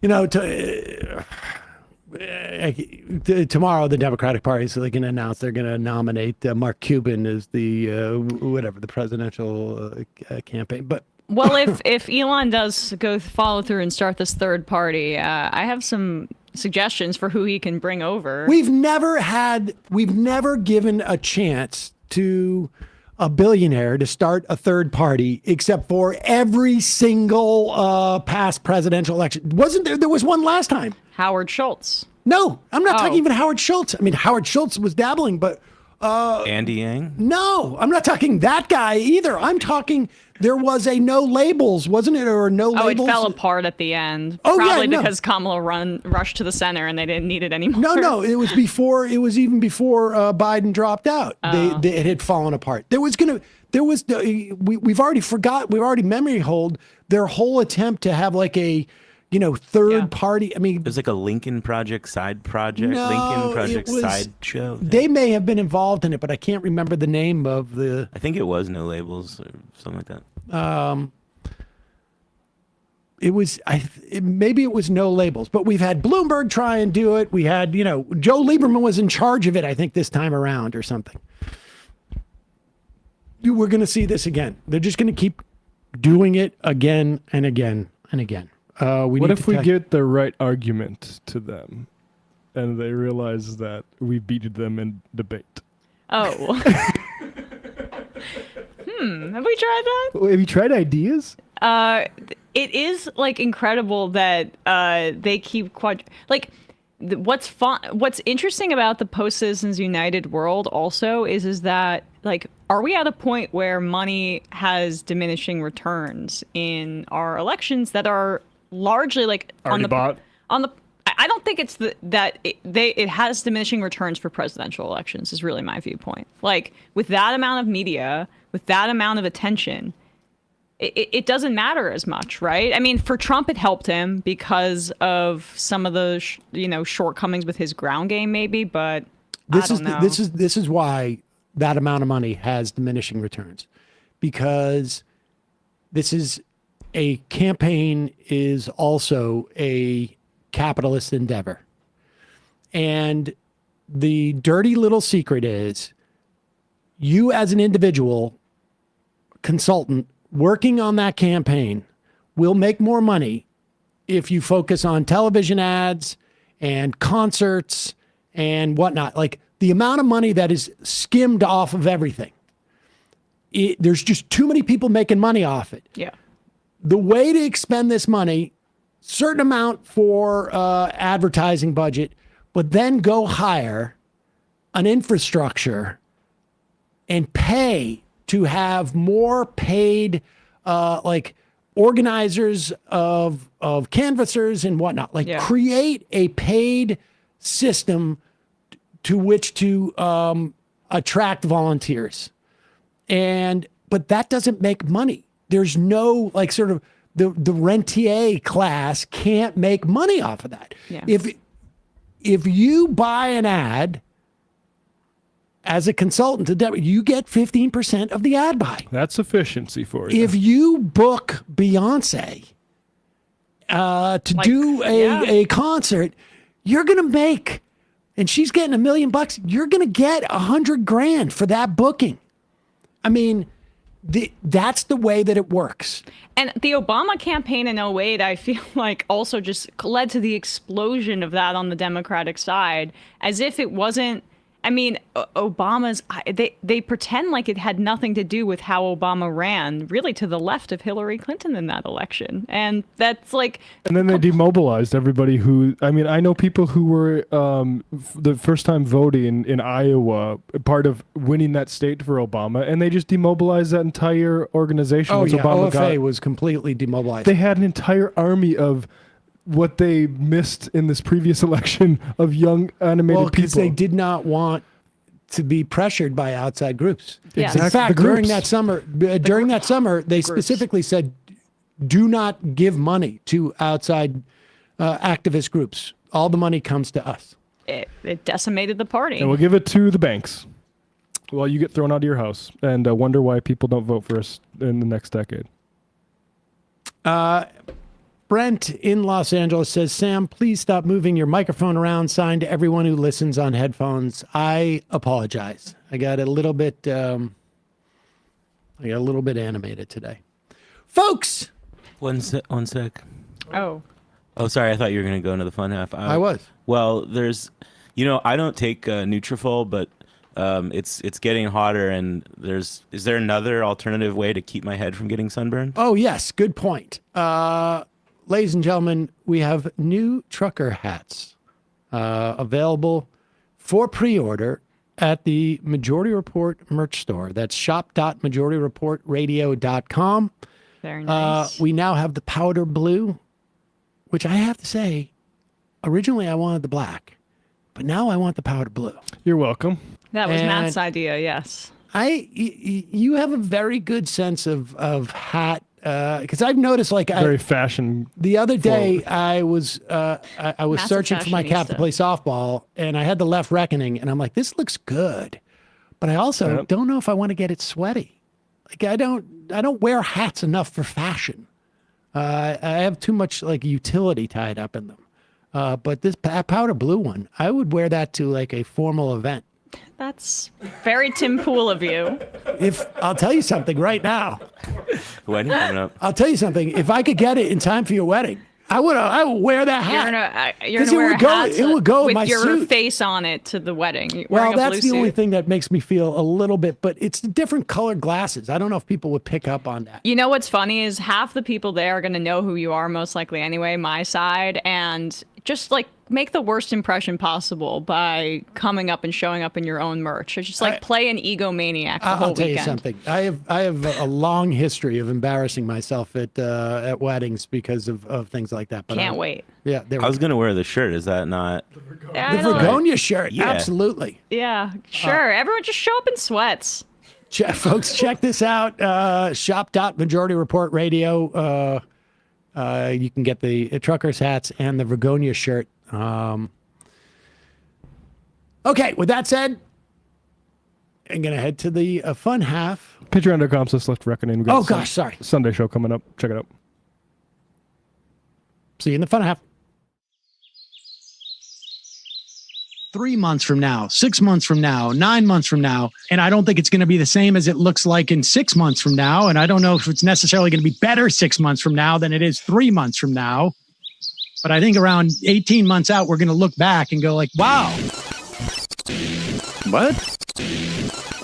You know, tomorrow the Democratic Party is going to announce they're going to nominate Mark Cuban as the the presidential campaign. But Well, if Elon does follow through and start this third party, I have some suggestions for who he can bring over. we've never given a chance to a billionaire to start a third party, except for every single past presidential election. Wasn't there? There was one last time. Howard Schultz. No, I'm not talking even Howard Schultz. I mean, Howard Schultz was dabbling, but Andy Yang? no, I'm not talking that guy either. I'm talking there was a no labels, wasn't it, or no labels? It fell apart at the end. Oh, yeah, Probably no. because Kamala rushed to the center and they didn't need it anymore. No, it was before. It was even before Biden dropped out. It had fallen apart. There there was we've already memory hold their whole attempt to have like a third party. I mean, It was like a Lincoln Project side project. No, Lincoln Project it was- sideshow. they may have been involved in it, but I can't remember the name of the. I think it was No Labels or something like that. It was maybe it was No Labels, but we've had Bloomberg try and do it. We had Joe Lieberman was in charge of it, I think, this time around or something. We're going to see this again. They're just going to keep doing it again and again and again. What if we get the right argument to them and they realize that we beat them in debate? Oh. Have we tried that? Have you tried ideas? It is like incredible that they keep what's interesting about the post Citizens United world also is that like, are we at a point where money has diminishing returns in our elections that are largely like Already bought? I don't think it's it has diminishing returns for presidential elections is really my viewpoint. Like with that amount of media, with that amount of attention, it doesn't matter as much, right? I mean, for Trump, it helped him because of some of the shortcomings with his ground game, maybe. But this is why that amount of money has diminishing returns, because this is a campaign is also a capitalist endeavor, and the dirty little secret is you as an individual consultant working on that campaign will make more money if you focus on television ads and concerts and whatnot. Like the amount of money that is skimmed off of everything. There's just too many people making money off it. Yeah. The way to expend this money, certain amount for advertising budget, but then go hire an infrastructure and pay to have more paid like organizers of canvassers and whatnot, like create a paid system to which to attract volunteers. But that doesn't make money. There's no like sort of the rentier class can't make money off of that. Yeah. If you buy an ad as a consultant to Deborah, you get 15% of the ad buy. That's efficiency for you. If you book Beyonce to do a concert, you're going to make, and she's getting $1 million, you're going to get $100,000 for that booking. I mean, that's the way that it works. And the Obama campaign in 2008, I feel like also just led to the explosion of that on the Democratic side, as if it wasn't. I mean, Obama's, they pretend like it had nothing to do with how Obama ran, really to the left of Hillary Clinton in that election. And that's like. And then they demobilized everybody who, I mean, I know people who were the first time voting in Iowa, part of winning that state for Obama, and they just demobilized that entire organization. Oh, once yeah. Obama OFA was completely demobilized. They had an entire army of what they missed in this previous election of young animated because people. they did not want to be pressured by outside groups. Yes. In fact, The during groups. that summer, they specifically said, do not give money to outside activist groups. All the money comes to us. It decimated the party. And we'll give it to the banks while you get thrown out of your house and wonder why people don't vote for us in the next decade. Brent in Los Angeles says, Sam, please stop moving your microphone around. Signed to everyone who listens on headphones. I apologize. I got a little bit animated today. Folks. One sec. Oh, sorry. I thought you were going to go into the fun half. I was. Well, there's, I don't take Nutrafol, but it's getting hotter, and is there another alternative way to keep my head from getting sunburned? Oh, yes. Good point. Ladies and gentlemen, we have new trucker hats available for pre-order at the Majority Report merch store. That's shop.majorityreportradio.com. very nice. We now have the powder blue, which I have to say, originally I wanted the black, but now I want the powder blue. You're welcome. That was and- Matt's idea, yes. You have a very good sense of hat, because I've noticed like Very fashion. the other day I was Massive searching for my cap to fashionista. play softball, and I had the left reckoning, and I'm like, this looks good, but I also Yep. don't know if I want to get it sweaty. Like I don't wear hats enough for fashion. I have too much like utility tied up in them. But this powder blue one, I would wear that to like a formal event. That's very Tim Pool of you. If I'll tell you something right now, Wedding coming up. I'll tell you something. If I could get it in time for your wedding, I would wear that hat. You're 'Cause gonna wear it would go- a hat it would go with with my your suit. face on it to the wedding. You're Well, wearing a that's blue the only suit. thing that makes me feel a little bit, but it's the different colored glasses. I don't know if people would pick up on that. You know what's funny is half the people there are going to know who you are most likely anyway, my side, and just like make the worst impression possible by coming up and showing up in your own merch. It's just like play an egomaniac the whole I'll tell weekend. you something. I have a long history of embarrassing myself at weddings because of things like that. But Can't wait. Yeah, there I was gonna wear the shirt. Is that not? Yeah, the Vergonia shirt. Yeah. Absolutely. yeah, sure. Everyone just show up in sweats. Folks, check this out. Shop.Majority Report Radio. You can get the truckers hats and the Vergonia shirt. Okay, with that said, I'm going to head to the fun half. Patreon.com/Left Reckoning. We got Oh, gosh, sorry. Sunday show coming up. Check it out. See you in the fun half. 3 months from now, 6 months from now, 9 months from now. And I don't think it's going to be the same as it looks like in 6 months from now. And I don't know if it's necessarily going to be better 6 months from now than it is 3 months from now. But I think around 18 months out, we're going to look back and go like, wow. What?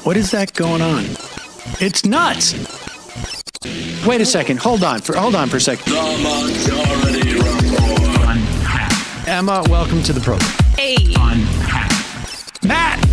What is that going on? It's nuts. Wait a second. Hold on for a second. The Majority Report. Emma, welcome to the program. Hey. Matt.